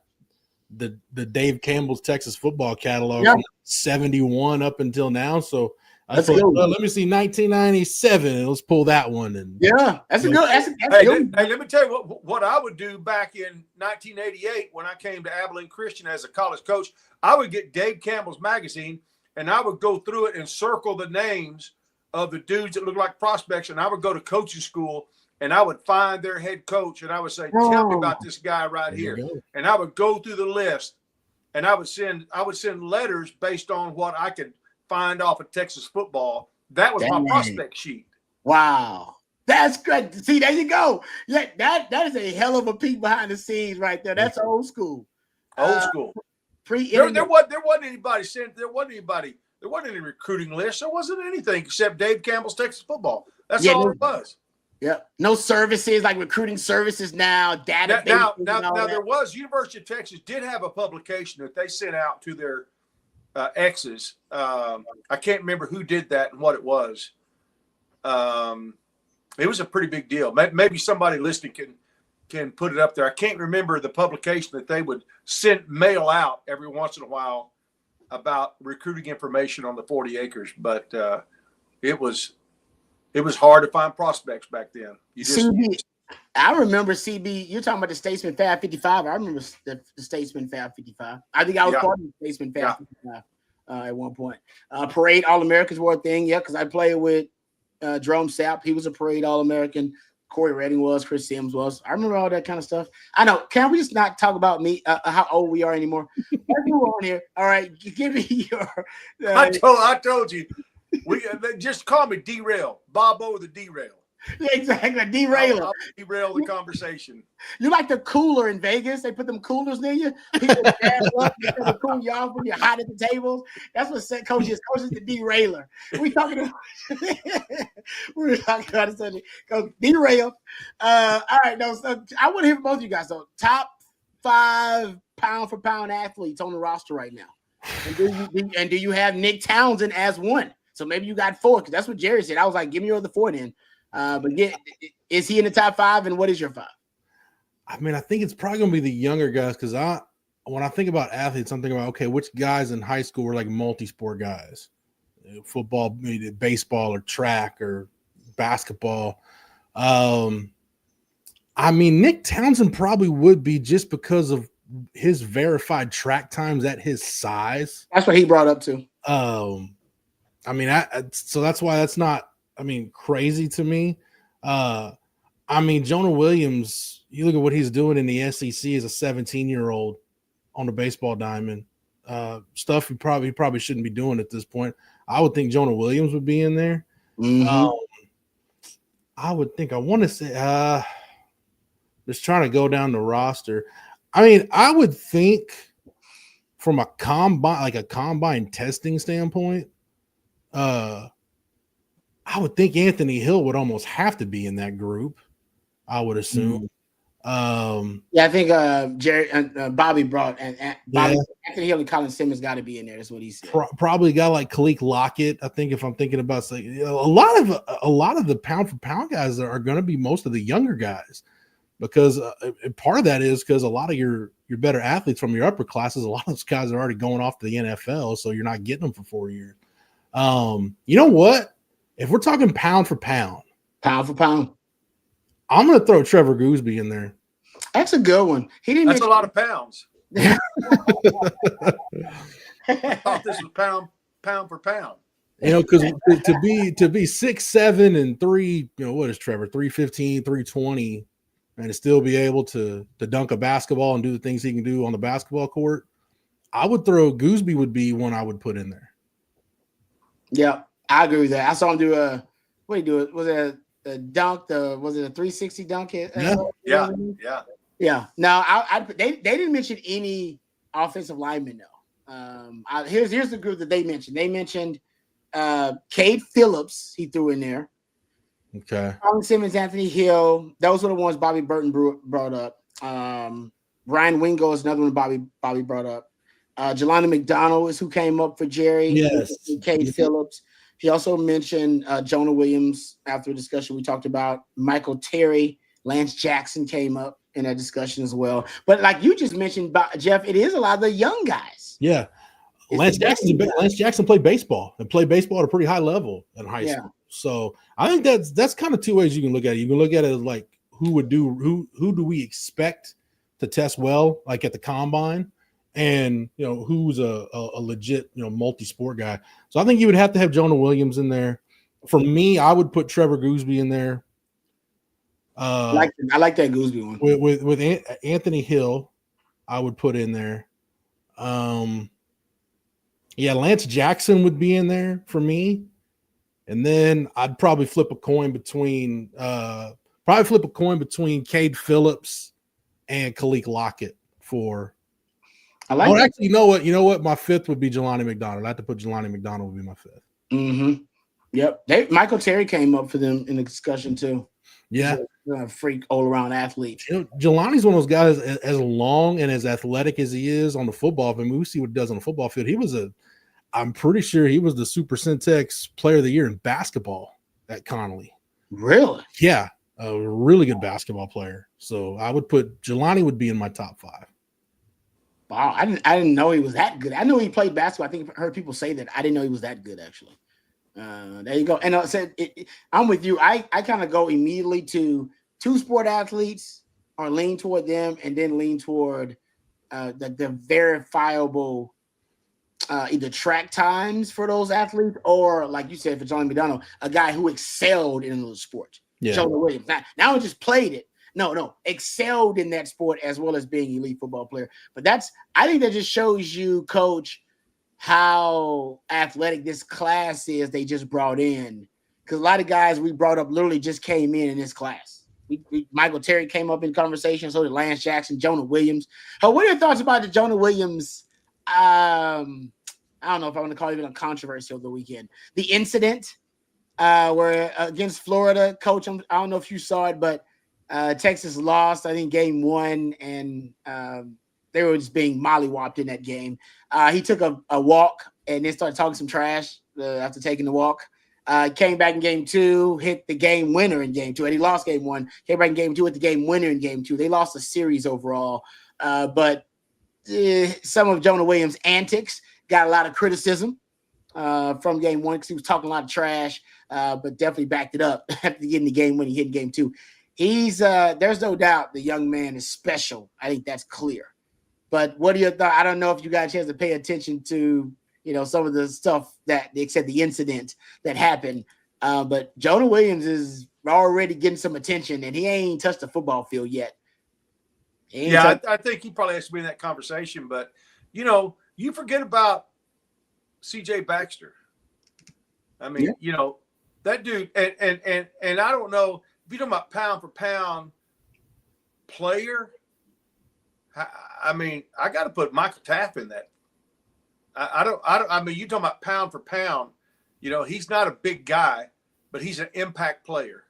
the Dave Campbell's Texas football catalog from 71 up until now. So I thought, let me see 1997, and let's pull that one. And that's a good. Hey, let me tell you what I would do back in 1988 when I came to Abilene Christian as a college coach. I would get Dave Campbell's magazine, and I would go through it and circle the names of the dudes that look like prospects, and I would go to coaching school, and I would find their head coach, and I would say, tell me about this guy right here. And I would go through the list, and I would send letters based on what I could find off of Texas football. That was my prospect sheet. Wow. That's great. See, there you go. Yeah, that is a hell of a peek behind the scenes right there. That's old school. Old school. There wasn't any recruiting list. There wasn't anything except Dave Campbell's Texas football. That's all it was. Yeah. No services like recruiting services now. Database. Now there was University of Texas did have a publication that they sent out to their exes. I can't remember who did that and what it was. It was a pretty big deal. Maybe somebody listening can put it up there. I can't remember the publication that they would mail out every once in a while about recruiting information on the 40 acres, but it was hard to find prospects back then. I remember CB. You're talking about the Statesman Fab 55. I remember the Statesman Fab 55. I think I was part of the Statesman Fab 55 at one point. Parade All-Americans were a thing, because I played with Jerome Sapp. He was a Parade All-American. Corey Redding was. Chris Sims was. I remember all that kind of stuff. I know. Can we just not talk about me, how old we are anymore? Let's move on here. All right. Give me your. I told you. Just call me Derail. Bobo the Derail. Yeah, exactly. Derailer. I'll derail the conversation. You like the cooler in Vegas? They put them coolers near you. People gas up, they cool you off when you're hot at the tables. That's what set coach is. Coach is the derailer. We're talking about the subject. Coach Derail. All right, so I want to hear from both of you guys. So top 5 pound for pound athletes on the roster right now. And do you have Nick Townsend as one? So maybe you got 4, because that's what Jerry said. I was like, give me your other 4 then. But is he in the top 5? And what is your 5? I mean, I think it's probably going to be the younger guys, because when I think about athletes, I'm thinking about, okay, which guys in high school were like multi-sport guys? Football, maybe baseball or track or basketball. I mean, Nick Townsend probably would be, just because of his verified track times at his size. That's what he brought up too. I mean, so that's why that's not, crazy to me. I mean, Jonah Williams, you look at what he's doing in the SEC as a 17-year-old on the baseball diamond. Stuff he probably shouldn't be doing at this point. I would think Jonah Williams would be in there. Mm-hmm. I would think, I want to say, just trying to go down the roster. I mean, I would think from a combine testing standpoint, I would think Anthony Hill would almost have to be in that group. I would assume. Yeah, I think Bobby brought Anthony Hill and Colin Simmons got to be in there. That's what he said. Probably a guy like Khalil Lockett. I think if I'm thinking about saying a lot of the pound for pound guys are going to be most of the younger guys, because part of that is because a lot of your better athletes from your upper classes, a lot of those guys are already going off to the NFL, so you're not getting them for 4 years. You know what? If we're talking pound for pound, I'm going to throw Trevor Gooseby in there. That's a good one. That's a lot of pounds. I thought this was pound for pound. You know, because to be 6'7" and 3, you know, what is Trevor? 315, 320, and to still be able to dunk a basketball and do the things he can do on the basketball court. I would throw Gooseby would be one I would put in there. Yeah, I agree with that. I saw him do what did he do? Was it a dunk? Was it a 360 dunk? Yeah. Now, they didn't mention any offensive linemen though. Here's the group that they mentioned. They mentioned Cade Phillips. He threw in there. Okay. Colin Simmons, Anthony Hill. Those were the ones Bobby Burton brought up. Ryan Wingo is another one Bobby brought up. Jelani McDonald is who came up for Jerry. Yes. Cade Phillips. He also mentioned Jonah Williams after a discussion we talked about. Michael Terry, Lance Jackson came up in that discussion as well. But like you just mentioned, Jeff, it is a lot of the young guys. Yeah. Lance Jackson played baseball at a pretty high level in high school. So I think that's kind of two ways you can look at it. You can look at it as like who do we expect to test well, like at the combine, and you know who's a legit multi-sport guy. So I think you would have to have Jonah Williams in there. For me, I would put Trevor Gooseby in there. I like that Gooseby one. With Anthony Hill, I would put in there. Lance Jackson would be in there for me. And then I'd probably flip a coin between Cade Phillips and Khalil Lockett for. Actually, you know what? My fifth would be Jelani McDonald. I have to put Jelani McDonald would be my fifth. Mm-hmm. Yep. Michael Terry came up for them in the discussion too. Yeah. He's a freak all-around athlete. Jelani's one of those guys as long and as athletic as he is on the football field. I mean, we see what he does on the football field. I'm pretty sure he was the Super Syntex Player of the Year in basketball at Connolly. Really? Yeah. A really good basketball player. So I would put Jelani would be in my top 5. Wow. I didn't know he was that good. I knew he played basketball. I think I heard people say that. I didn't know he was that good, actually. There you go. And I said, I'm with you. I kind of go immediately to 2 sport athletes or lean toward them and then lean toward the verifiable either track times for those athletes or, like you said, for Jonah McDonald, a guy who excelled in those sports. Yeah. Jonah Williams. Now he just played it. No, excelled in that sport as well as being an elite football player. But I think that just shows you, Coach, how athletic this class is they just brought in. Because a lot of guys we brought up literally just came in this class. Michael Terry came up in conversation, so did Lance Jackson, Jonah Williams. What are your thoughts about the Jonah Williams? I don't know if I want to call it even a controversy over the weekend. The incident where against Florida, Coach, I don't know if you saw it, but Texas lost, I think, game 1, and they were just being mollywopped in that game. He took a walk and then started talking some trash after taking the walk. Came back in game 2, hit the game winner in game 2, and he lost game 1. Came back in game 2, hit the game winner in game 2. They lost the series overall. But some of Jonah Williams' antics got a lot of criticism from game 1 because he was talking a lot of trash, but definitely backed it up after getting the game when he hit in game 2. There's no doubt the young man is special. I think that's clear. But what are your thoughts? I don't know if you got a chance to pay attention to, some of the stuff that, except the incident that happened. But Jonah Williams is already getting some attention, and he ain't touched the football field yet. I think he probably has to be in that conversation. But, you forget about C.J. Baxter. I mean, that dude, and I don't know, if you're talking about pound for pound player, I mean, I got to put Michael Taft in that. I mean, you're talking about pound for pound, he's not a big guy, but he's an impact player,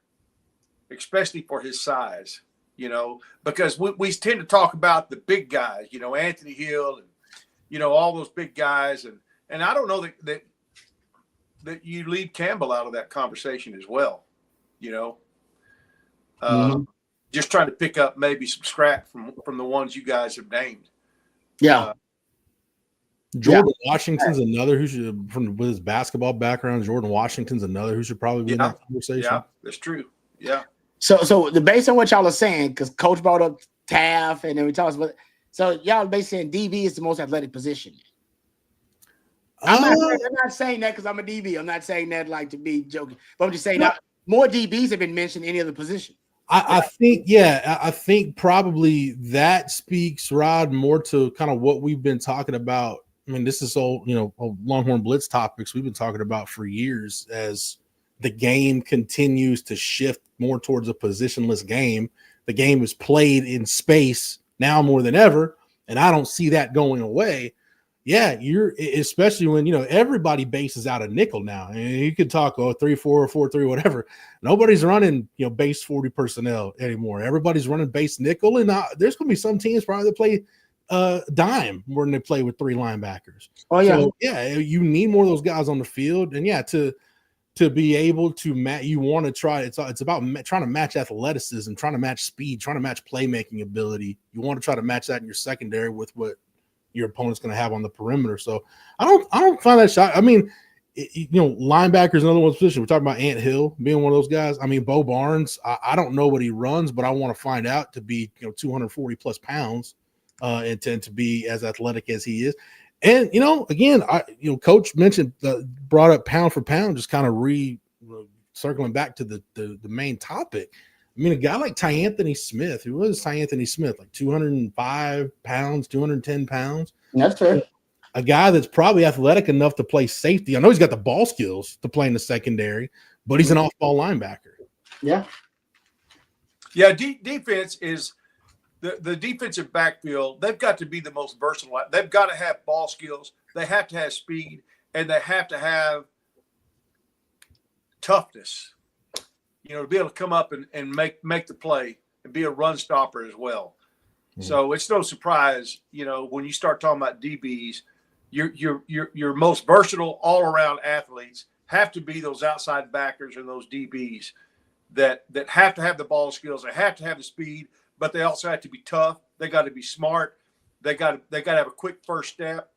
especially for his size, because we tend to talk about the big guys, Anthony Hill and, all those big guys. And I don't know that you leave Campbell out of that conversation as well, just trying to pick up maybe some scrap from the ones you guys have named. Yeah. Jordan Washington's another who should, with his basketball background, Jordan Washington's another who should probably be in that conversation. Yeah, that's true. Yeah. So based on what y'all are saying, because Coach brought up Taft, and then we talked about, so y'all basically saying DB is the most athletic position. I'm not saying that because I'm a DB. I'm not saying that like to be joking, but I'm just saying that more DBs have been mentioned in any other position. I think probably that speaks, Rod, more to kind of what we've been talking about. I mean, this is all, Longhorn Blitz topics we've been talking about for years as the game continues to shift more towards a positionless game. The game is played in space now more than ever, and I don't see that going away. Yeah, especially when, everybody bases out a nickel now. And you could talk 3-4 or 4-3, whatever. Nobody's running, base 40 personnel anymore. Everybody's running base nickel, and there's going to be some teams probably that play dime more than they play with 3 linebackers. Oh yeah. So, you need more of those guys on the field, and to be able to match, you want to try. It's about trying to match athleticism, trying to match speed, trying to match playmaking ability. You want to try to match that in your secondary with what your opponent's going to have on the perimeter. So I don't find that shot. I mean, linebackers is another one's position. We're talking about Ant Hill being one of those guys. I mean, Bo Barnes, I don't know what he runs, but I want to find out to be 240 plus pounds and to be as athletic as he is. And again, Coach mentioned brought up pound for pound, just kind of circling back to the main topic. I mean, a guy like Ty-Anthony Smith, who was Ty-Anthony Smith, like 205 pounds, 210 pounds. That's fair. A guy that's probably athletic enough to play safety. I know he's got the ball skills to play in the secondary, but he's an off-ball linebacker. Yeah. Yeah, defense is the defensive backfield. They've got to be the most versatile. They've got to have ball skills. They have to have speed, and they have to have toughness. To be able to come up and make the play and be a run stopper as well. Mm-hmm. So it's no surprise, when you start talking about DBs, your most versatile all around athletes have to be those outside backers and those DBs that have to have the ball skills. They have to have the speed, but they also have to be tough. They got to be smart. They got to have a quick first step.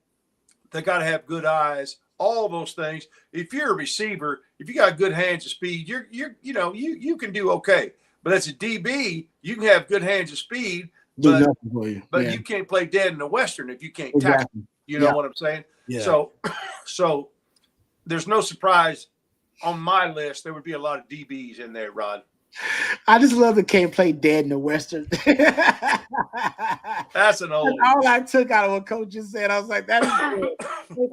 They got to have good eyes. All those things. If you're a receiver, if you got good hands and speed, you can do okay. But as a DB, you can have good hands and speed, but you can't play dead in the Western if you can't tackle. You know what I'm saying? Yeah. So there's no surprise on my list. There would be a lot of DBs in there, Rod. I just love the can't play dead in the Western. That's an old. That's all I took out of what Coach just said. I was like, that is good.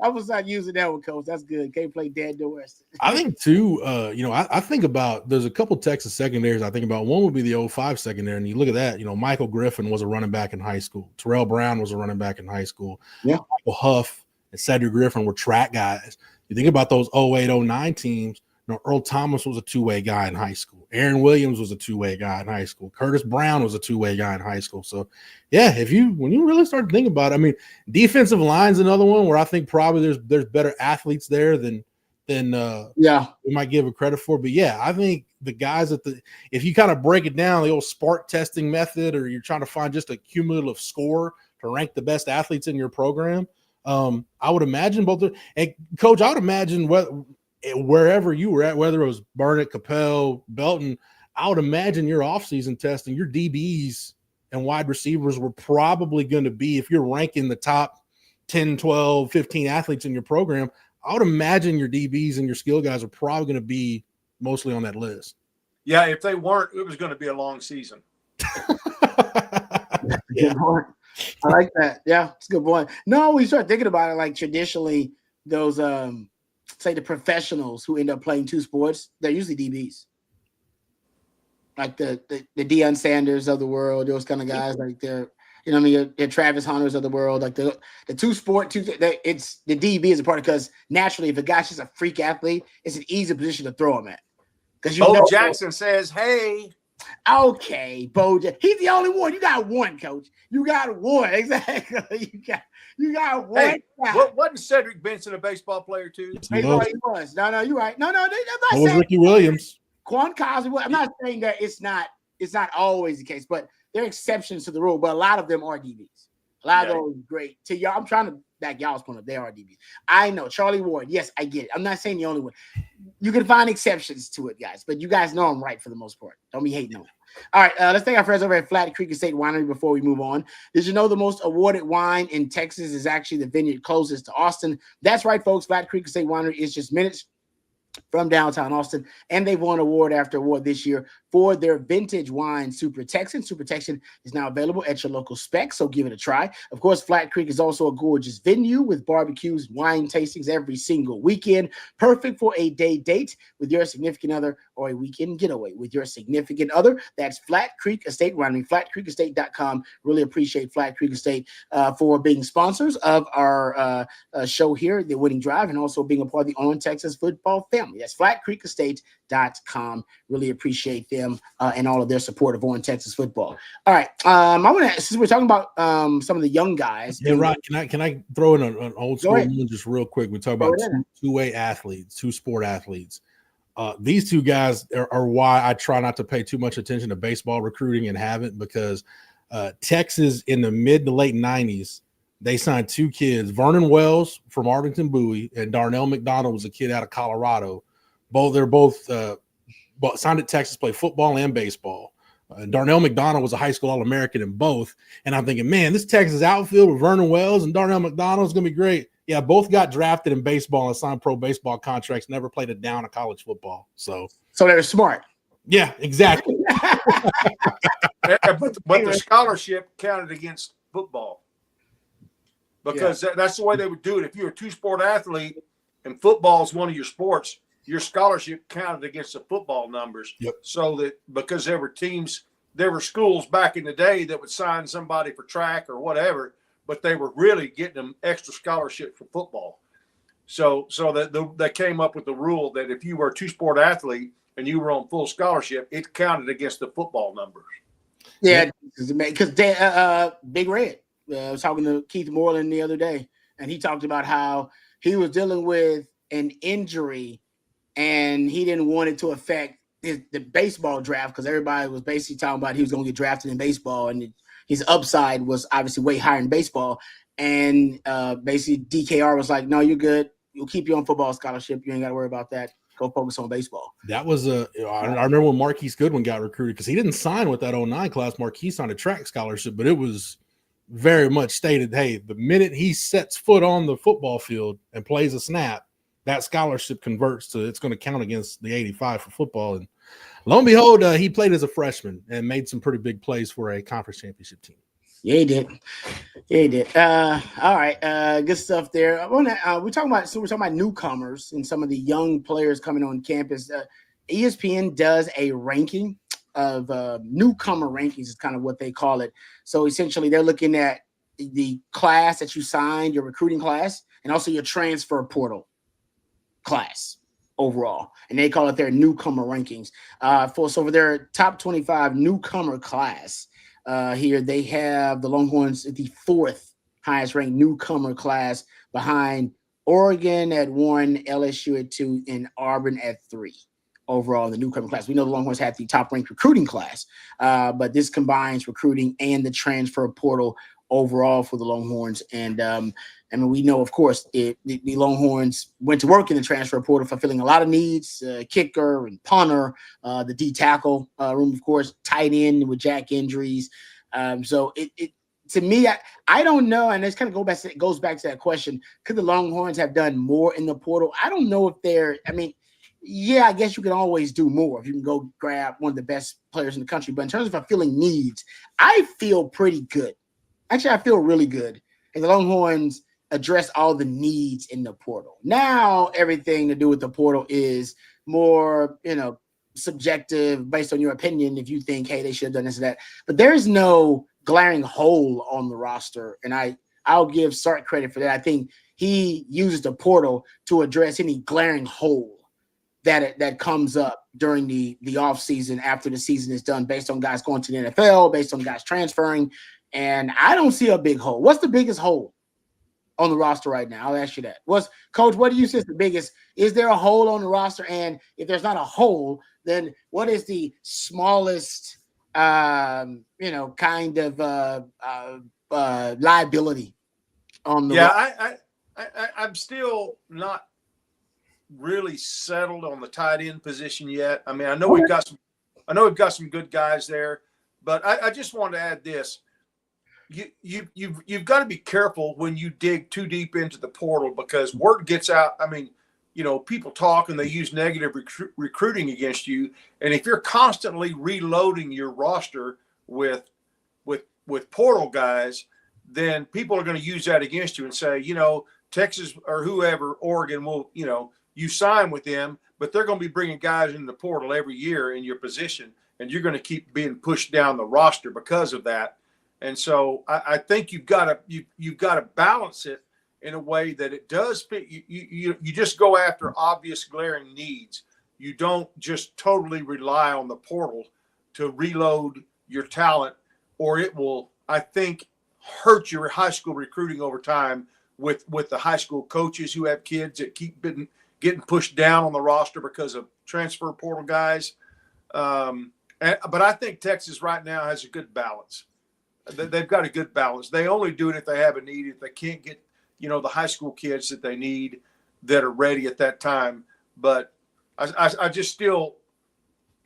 I was not using that one, Coach. That's good. Can't play dead in the Western. I think too. I think about there's a couple Texas secondaries. I think about one would be the 05 secondary, and you look at that. Michael Griffin was a running back in high school. Terrell Brown was a running back in high school. Yeah. Michael Huff and Cedric Griffin were track guys. You think about those 08, 09 teams. Earl Thomas was a two-way guy in high school. Aaron Williams was a two-way guy in high school. Curtis Brown was a two-way guy in hh school. So, yeah, when you really start to think about it, I mean, defensive line's another one where I think probably there's better athletes there than we might give a credit for. But yeah, I think the guys if you kind of break it down, the old spark testing method, or you're trying to find just a cumulative score to rank the best athletes in your program, I would imagine and Coach, I would imagine wherever you were at, whether it was Burnett, Capel, Belton, I would imagine your offseason testing, your DBs and wide receivers were probably going to be, if you're ranking the top 10, 12, 15 athletes in your program, I would imagine your DBs and your skill guys are probably going to be mostly on that list. Yeah, if they weren't, it was going to be a long season. Yeah. I like that. Yeah, it's a good point. No, we start thinking about it like traditionally, those say the professionals who end up playing two sports, they're usually DBs. Like the Deion Sanders of the world, those kind of guys, like they're they're Travis Hunters of the world, like the it's the DB is a part because naturally, if a guy's just a freak athlete, it's an easy position to throw him at. Because Bo Jackson says, "Hey, okay, Bo, he's the only one. You got one, coach. You got one exactly. You got one. Hey, wasn't Cedric Benson a baseball player too? He was. No, you're right. No, I'm not was saying Ricky Williams. Quan Cosby. I'm not saying that it's not always the case, but there are exceptions to the rule. But a lot of them are DBs. A lot of those great. To y'all, I'm trying to back y'all's point up. They are DBs. I know Charlie Ward. Yes, I get it. I'm not saying the only one. You can find exceptions to it, guys, but you guys know I'm right for the most part. Don't be hating on it. All right, let's thank our friends over at Flat Creek Estate Winery before we move on. Did you know the most awarded wine in Texas is actually the vineyard closest to Austin? That's right, folks. Flat Creek Estate Winery is just minutes from downtown Austin, and they've won award after award this year for their vintage wine, Super Texan. Super Texan is now available at your local spec, so give it a try. Of course, Flat Creek is also a gorgeous venue with barbecues, wine tastings every single weekend, perfect for a day date with your significant other or a weekend getaway with your significant other. That's Flat Creek Estate Winery, flatcreekestate.com. Really appreciate Flat Creek Estate for being sponsors of our show here, The Winning Drive, and also being a part of the On Texas Football family. That's flatcreekestate.com. Really appreciate them and all of their support of On Texas Football. All right. I want to, since we're talking about some of the young guys. Yeah, right. Can I throw in an old school one just real quick? We talk about two-way athletes, two sport athletes. These two guys are why I try not to pay too much attention to baseball recruiting and haven't, because Texas in the mid to late 90s, they signed two kids, Vernon Wells from Arlington Bowie and Darnell McDonald was a kid out of Colorado. They're both signed at Texas, play football and baseball. Darnell McDonald was a high school All-American in both. And I'm thinking, man, this Texas outfield with Vernon Wells and Darnell McDonald is going to be great. Yeah, both got drafted in baseball and signed pro baseball contracts, never played a down of college football. So they're smart. Yeah, exactly. but the scholarship counted against football. Because that's the way they would do it. If you're a two-sport athlete and football is one of your sports, your scholarship counted against the football numbers. Yep. So that because there were schools back in the day that would sign somebody for track or whatever, but they were really getting them extra scholarship for football. So that they came up with the rule that if you were a two-sport athlete and you were on full scholarship, it counted against the football numbers. Yeah, because Big Red. I was talking to Keith Moreland the other day, and he talked about how he was dealing with an injury, and he didn't want it to affect the baseball draft because everybody was basically talking about he was going to get drafted in baseball, and his upside was obviously way higher in baseball. And basically DKR was like, "No, you're good. We'll keep you on football scholarship. You ain't got to worry about that. Go focus on baseball." That was I remember when Marquise Goodwin got recruited because he didn't sign with that 09 class. Marquise signed a track scholarship, but it was very much stated, hey, the minute he sets foot on the football field and plays a snap, that scholarship converts to it's going to count against the 85 for football. And lo and behold, he played as a freshman and made some pretty big plays for a conference championship team. Yeah, he did. All right. Good stuff there. We're talking about newcomers and some of the young players coming on campus. ESPN does a ranking of newcomer rankings is kind of what they call it. So essentially they're looking at the class that you signed, your recruiting class, and also your transfer portal class overall. And they call it their newcomer rankings. For their top 25 newcomer class, here they have the Longhorns at the 4th highest ranked newcomer class behind Oregon at 1, LSU at 2, and Auburn at 3. Overall in the newcomer class. We know the Longhorns have the top-ranked recruiting class, but this combines recruiting and the transfer portal overall for the Longhorns. And we know, of course, the Longhorns went to work in the transfer portal, fulfilling a lot of needs, kicker and punter, the D-tackle room, of course, tight end with jack injuries. So it to me, I don't know, and this kind of goes back to that question, could the Longhorns have done more in the portal? I don't know if yeah, I guess you can always do more if you can go grab one of the best players in the country. But in terms of filling needs, I feel pretty good. Actually, I feel really good. And the Longhorns address all the needs in the portal. Now, everything to do with the portal is more, subjective based on your opinion. If you think, hey, they should have done this or that. But there is no glaring hole on the roster. And I'll give Sark credit for that. I think he uses the portal to address any glaring hole that comes up during the offseason after the season is done, based on guys going to the NFL, based on guys transferring. And I don't see a big hole. What's the biggest hole on the roster right now? I'll ask you that. Coach, what do you see is the biggest? Is there a hole on the roster? And if there's not a hole, then what is the smallest, kind of liability on the roster? I'm still not really settled on the tight end position yet. I mean, I know we've got some good guys there, but I just wanted to add this. You've got to be careful when you dig too deep into the portal, because word gets out. I mean, people talk and they use negative recruiting against you. And if you're constantly reloading your roster with portal guys, then people are going to use that against you and say, Texas or whoever, Oregon will, you sign with them, but they're going to be bringing guys in the portal every year in your position, and you're going to keep being pushed down the roster because of that. And so I think you've got to balance it in a way that it does fit. You just go after obvious glaring needs. You don't just totally rely on the portal to reload your talent, or it will, I think, hurt your high school recruiting over time with the high school coaches who have kids that keep getting pushed down on the roster because of transfer portal guys. But I think Texas right now has a good balance. They've got a good balance. They only do it if they have a need. If they can't get, the high school kids that they need that are ready at that time. But I just still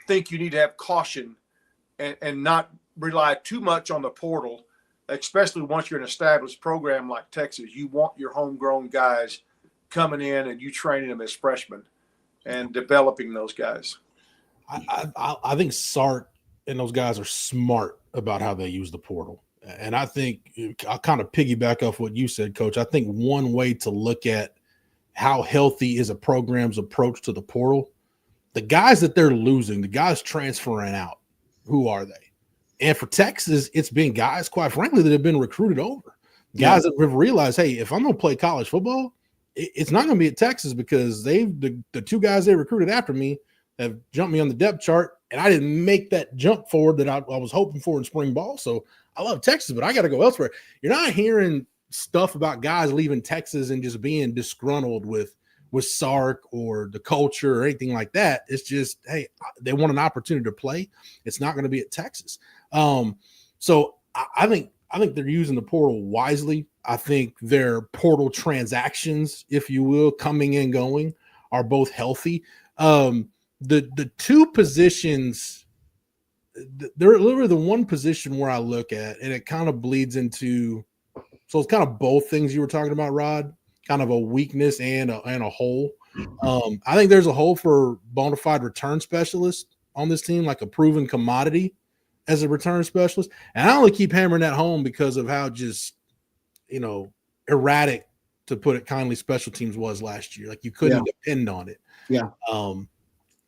think you need to have caution and not rely too much on the portal, especially once you're an established program like Texas. You want your homegrown guys coming in and you training them as freshmen and developing those guys. I think Sark and those guys are smart about how they use the portal. And I think I'll kind of piggyback off what you said, Coach. I think one way to look at how healthy is a program's approach to the portal, the guys that they're losing, the guys transferring out, who are they? And for Texas, it's been guys, quite frankly, that have been recruited over. Guys that have realized, hey, if I'm going to play college football, it's not going to be at Texas, because the two guys they recruited after me have jumped me on the depth chart, and I didn't make that jump forward that I was hoping for in spring ball. So I love Texas, but I got to go elsewhere. You're not hearing stuff about guys leaving Texas and just being disgruntled with Sark or the culture or anything like that. It's just, hey, they want an opportunity to play. It's not going to be at Texas. So I think they're using the portal wisely. I think their portal transactions, if you will, coming and going, are both healthy. The two positions, they're literally the one position where I look at, and it kind of bleeds into, so it's kind of both things you were talking about, Rod, kind of a weakness and a hole. I think there's a hole for bona fide return specialist on this team, like a proven commodity as a return specialist. And I only keep hammering that home because of how just, erratic, to put it kindly, special teams was last year. Like, you couldn't depend on it. Yeah.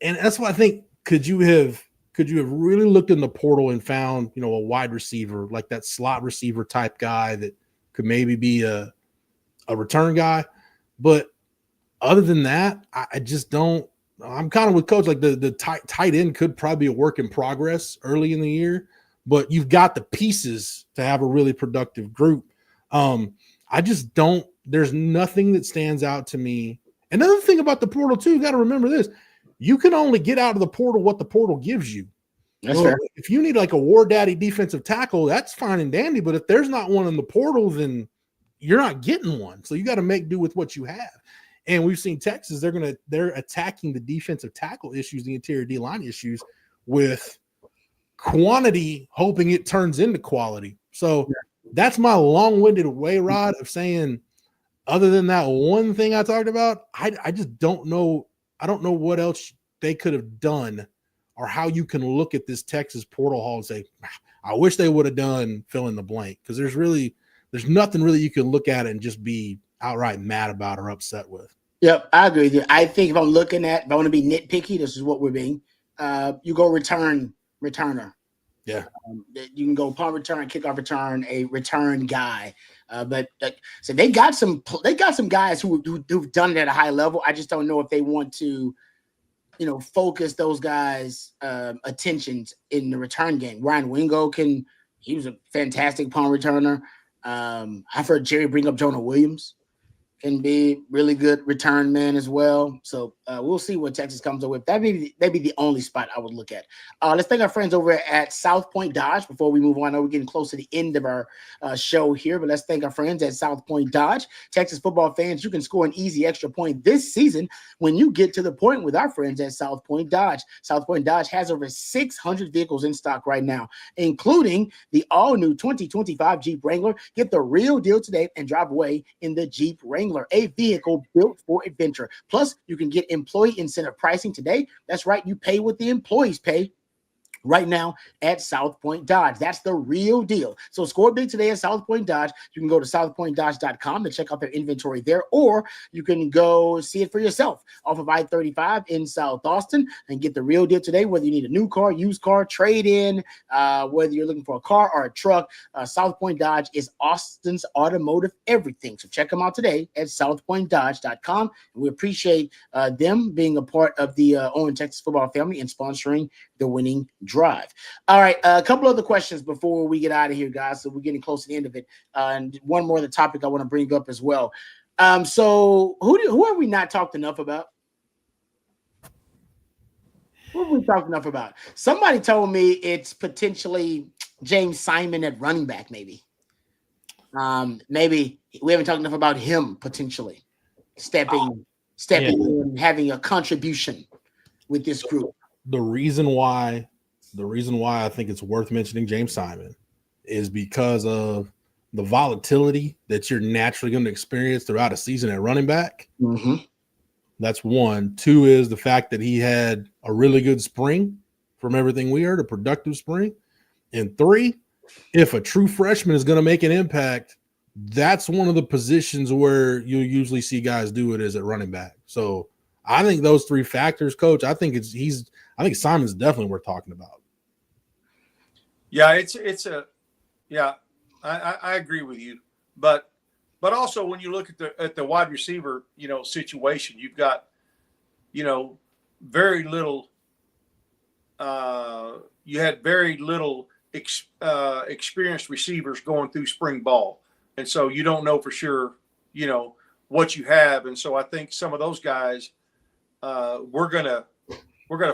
And that's why I think, could you have really looked in the portal and found, a wide receiver, like that slot receiver type guy that could maybe be a return guy? But other than that, I just don't. I'm kind of with Coach. Like the tight end could probably be a work in progress early in the year, but you've got the pieces to have a really productive group. I just don't. There's nothing that stands out to me. Another thing about the portal too, you got to remember this: you can only get out of the portal what the portal gives you. That's fair. If you need like a War Daddy defensive tackle, that's fine and dandy. But if there's not one in the portal, then you're not getting one. So you got to make do with what you have. And we've seen Texas, they're attacking the defensive tackle issues, the interior D-line issues, with quantity, hoping it turns into quality. So that's my long-winded way, Rod, of saying, other than that one thing I talked about, I just don't know I don't know what else they could have done or how you can look at this Texas portal haul and say, I wish they would have done fill in the blank, because there's nothing really you can look at it and just be outright mad about or upset with. Yep, I agree with you. I think if I want to be nitpicky, this is what we're being. You go returner. Yeah. You can go punt return, kickoff return, a return guy. So they got some guys who've done it at a high level. I just don't know if they want to, focus those guys' attentions in the return game. Ryan Wingo he was a fantastic punt returner. I've heard Jerry bring up Jonah Williams. Can be really good return man as well. So we'll see what Texas comes up with. That'd be the only spot I would look at. Let's thank our friends over at South Point Dodge before we move on. I know we're getting close to the end of our show here, but let's thank our friends at South Point Dodge. Texas football fans, you can score an easy extra point this season when you get to the point with our friends at South Point Dodge. South Point Dodge has over 600 vehicles in stock right now, including the all-new 2025 Jeep Wrangler. Get the real deal today and drive away in the Jeep Wrangler, a vehicle built for adventure. Plus, you can get employee incentive pricing today. That's right, you pay what the employees pay right now at South Point Dodge. That's the real deal. So score big today at South Point Dodge. You can go to southpointdodge.com to check out their inventory there, or you can go see it for yourself off of I-35 in South Austin and get the real deal today, whether you need a new car, used car, trade-in, whether you're looking for a car or a truck. South Point Dodge is Austin's automotive everything. So check them out today at southpointdodge.com. And we appreciate them being a part of the Owen Texas football family and sponsoring the winning drive. All right, a couple other questions before we get out of here, guys. So we're getting close to the end of it. And one more of the topic I want to bring up as well. So who have we not talked enough about? Who have we talked enough about? Somebody told me it's potentially James Simon at running back, maybe. Maybe we haven't talked enough about him potentially stepping in, having a contribution with this group. The reason why I think it's worth mentioning James Simon is because of the volatility that you're naturally going to experience throughout a season at running back. Mm-hmm. That's one. Two is the fact that he had a really good spring from everything we heard, a productive spring. And three, if a true freshman is going to make an impact, that's one of the positions where you usually see guys do it is at running back. So I think those three factors, Coach, I think Simon's definitely worth talking about. Yeah, I agree with you. But also when you look at the wide receiver, situation, you've got, very little you had very little experienced receivers going through spring ball. And so you don't know for sure, what you have. And so I think some of those guys we're gonna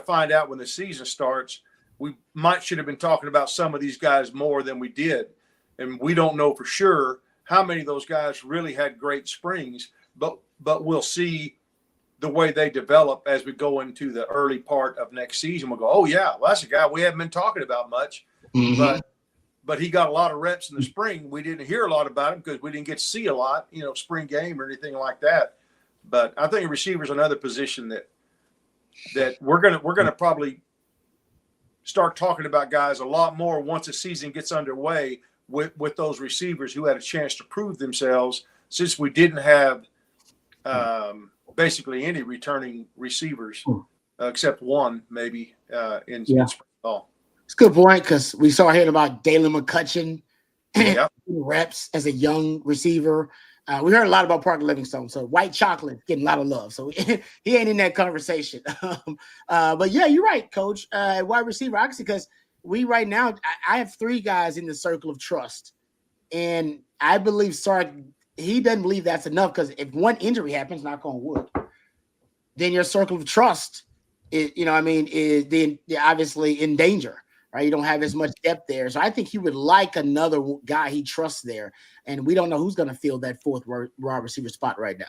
find out when the season starts. We should have been talking about some of these guys more than we did, and we don't know for sure how many of those guys really had great springs. But we'll see the way they develop as we go into the early part of next season. We'll go, oh yeah, well, that's a guy we haven't been talking about much, but he got a lot of reps in the spring. We didn't hear a lot about him because we didn't get to see a lot, spring game or anything like that. But I think a receiver is another position that we're gonna probably start talking about guys a lot more once the season gets underway with those receivers who had a chance to prove themselves, since we didn't have basically any returning receivers except one maybe in spring ball. It's a good point, because we saw here about Dalen McCutcheon reps as a young receiver. We heard a lot about Parker Livingstone, so White Chocolate getting a lot of love. So he ain't in that conversation. But yeah, you're right, Coach. Wide receiver, obviously, because we right now, I have three guys in the circle of trust, and I believe Sark, he doesn't believe that's enough, because if one injury happens, knock on wood, then your circle of trust is, is then obviously in danger. Right, you don't have as much depth there. So I think he would like another guy he trusts there. And we don't know who's going to fill that fourth wide receiver spot right now.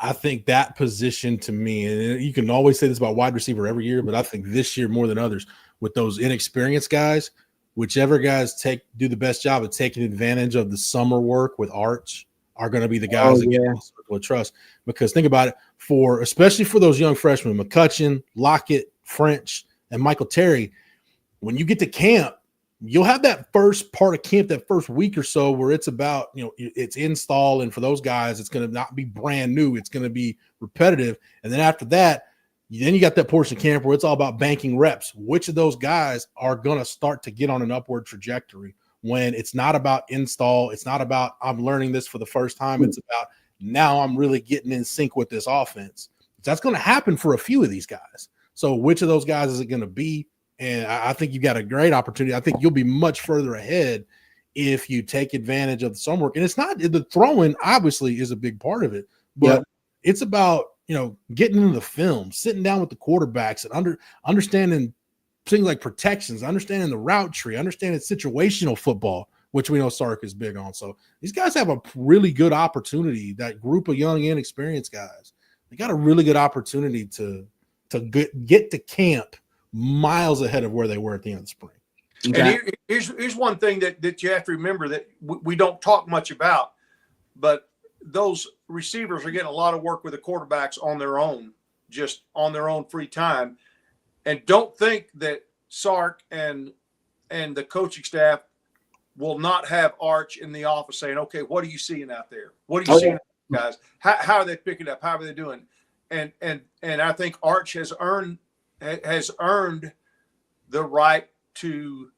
I think that position, to me, and you can always say this about wide receiver every year, but I think this year more than others, with those inexperienced guys, whichever guys do the best job of taking advantage of the summer work with Arch are going to be the guys that get in the circle circle of trust. Because think about it, especially for those young freshmen, McCutcheon, Lockett, French, and Michael Terry, when you get to camp, you'll have that first part of camp, that first week or so, where it's about, it's install. And for those guys, it's going to not be brand new. It's going to be repetitive. And then after that, then you got that portion of camp where it's all about banking reps. Which of those guys are going to start to get on an upward trajectory when it's not about install? It's not about I'm learning this for the first time. It's about now I'm really getting in sync with this offense. That's going to happen for a few of these guys. So which of those guys is it going to be? And I think you've got a great opportunity. I think you'll be much further ahead if you take advantage of the summer work. And it's not, the throwing obviously is a big part of it, but it's about, getting into the film, sitting down with the quarterbacks and understanding things like protections, understanding the route tree, understanding situational football, which we know Sark is big on. So these guys have a really good opportunity, that group of young, inexperienced guys. They got a really good opportunity to get to camp miles ahead of where they were at the end of the spring. Okay. And here's one thing that you have to remember that we don't talk much about, but those receivers are getting a lot of work with the quarterbacks on their own, just on their own free time. And don't think that Sark and the coaching staff will not have Arch in the office saying, okay, what are you seeing out there? What are you seeing, guys? How are they picking up? How are they doing? And I think Arch has earned the right to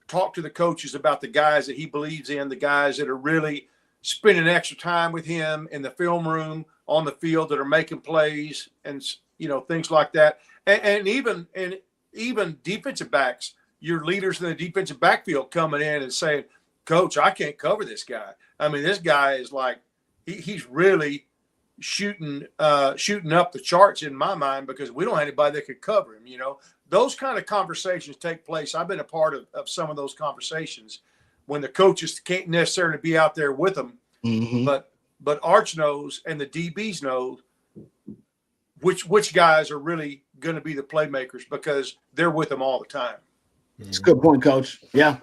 talk to the coaches about the guys that he believes in, the guys that are really spending extra time with him in the film room, on the field, that are making plays and, things like that. And even defensive backs, your leaders in the defensive backfield coming in and saying, Coach, I can't cover this guy. I mean, this guy is like, he's really shooting up the charts in my mind, because we don't have anybody that could cover him. Those kind of conversations take place. I've been a part of some of those conversations when the coaches can't necessarily be out there with them, but Arch knows and the DBs know which guys are really going to be the playmakers, because they're with them all the time. It's a good point, Coach. Yeah.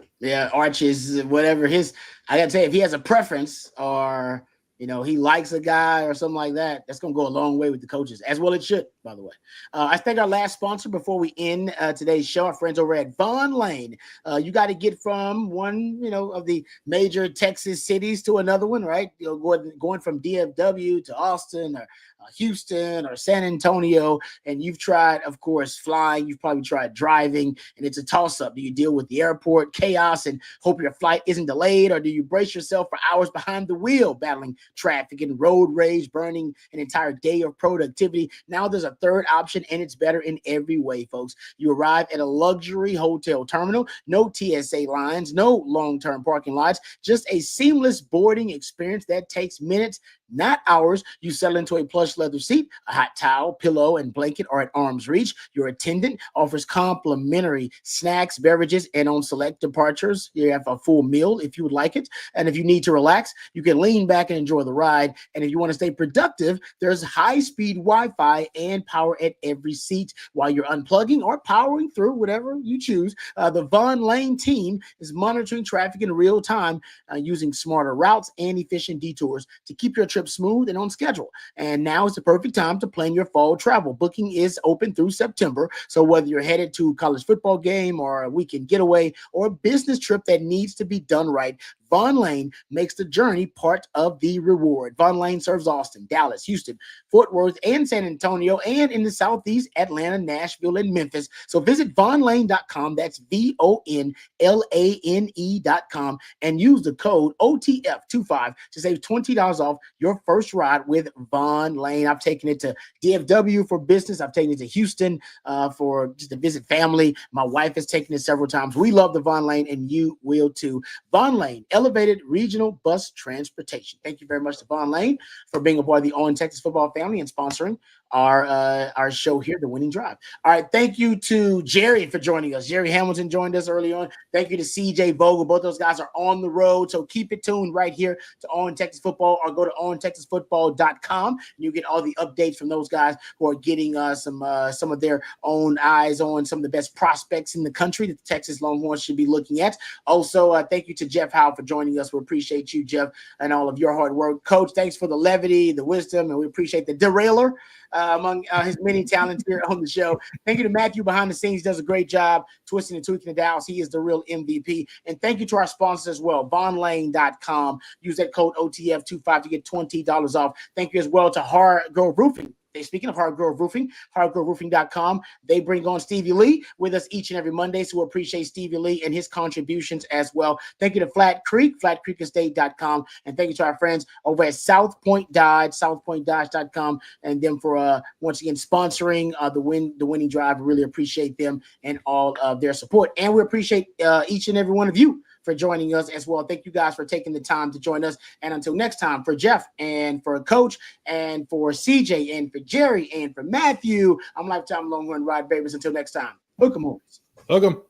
Arch is whatever I gotta say, if he has a preference or he likes a guy or something like that, that's going to go a long way with the coaches, as well it should, by the way. I think our last sponsor before we end today's show, our friends over at Vaughn Lane. You got to get from one, of the major Texas cities to another one, right? Going from DFW to Austin or Houston or San Antonio, and you've tried, of course, flying. You've probably tried driving, and it's a toss-up. Do you deal with the airport chaos and hope your flight isn't delayed, or do you brace yourself for hours behind the wheel, battling traffic and road rage, burning an entire day of productivity? Now there's a third option, and it's better in every way, folks. You arrive at a luxury hotel terminal, no TSA lines, no long-term parking lots, just a seamless boarding experience that takes minutes, not hours. You settle into a plush leather seat, a hot towel, pillow, and blanket are at arm's reach. Your attendant offers complimentary snacks, beverages, and on select departures, you have a full meal if you would like it. And if you need to relax, you can lean back and enjoy the ride. And if you want to stay productive, there's high-speed Wi-Fi and power at every seat while you're unplugging or powering through, whatever you choose. The Vaughn Lane team is monitoring traffic in real time using smarter routes and efficient detours to keep your trip smooth and on schedule. And now is the perfect time to plan your fall travel. Booking is open through September. So whether you're headed to a college football game or a weekend getaway or a business trip that needs to be done right, Vaughn Lane makes the journey part of the reward. Vaughn Lane serves Austin, Dallas, Houston, Fort Worth, and San Antonio, and in the Southeast, Atlanta, Nashville, and Memphis. So visit VaughnLane.com. That's VONLANE.com, and use the code OTF25 to save $20 off your first ride with Vaughn Lane. I've taken it to DFW for business. I've taken it to Houston for just to visit family. My wife has taken it several times. We love the Vaughn Lane, and you will too. Vaughn Lane, elevated regional bus transportation. Thank you very much to Vaughn Lane for being a part of the On Texas Football family and sponsoring our show here, The Winning Drive. All right, thank you to Jerry for joining us. Jerry Hamilton joined us early on. Thank you to CJ Vogel. Both those guys are on the road, so keep it tuned right here to On Texas Football, or go to ontexasfootball.com, and you get all the updates from those guys who are getting some of their own eyes on some of the best prospects in the country that the Texas Longhorns should be looking at. Also, thank you to Jeff Howe for joining us. We appreciate you, Jeff, and all of your hard work. Coach, thanks for the levity, the wisdom, and we appreciate the derailer among his many talents here on the show. Thank you to Matthew behind the scenes. He does a great job twisting and tweaking the dials. He is the real MVP. And thank you to our sponsors as well, vonlane.com. Use that code OTF25 to get $20 off. Thank you as well to Hard Girl Roofing. Speaking of Hard Girl Roofing, hardgirlroofing.com. They bring on Stevie Lee with us each and every Monday, so we appreciate Stevie Lee and his contributions as well. Thank you to Flat Creek, flatcreekestate.com, and thank you to our friends over at South Point Dodge, southpointdodge.com, and them for once again sponsoring the Winning Drive. We really appreciate them and all of their support, and we appreciate each and every one of you for joining us as well. Thank you guys for taking the time to join us. And until next time, for Jeff and for Coach and for CJ and for Jerry and for Matthew, I'm Lifetime Longhorn Rod Babers. Until next time, hook 'em horns. Hook 'em.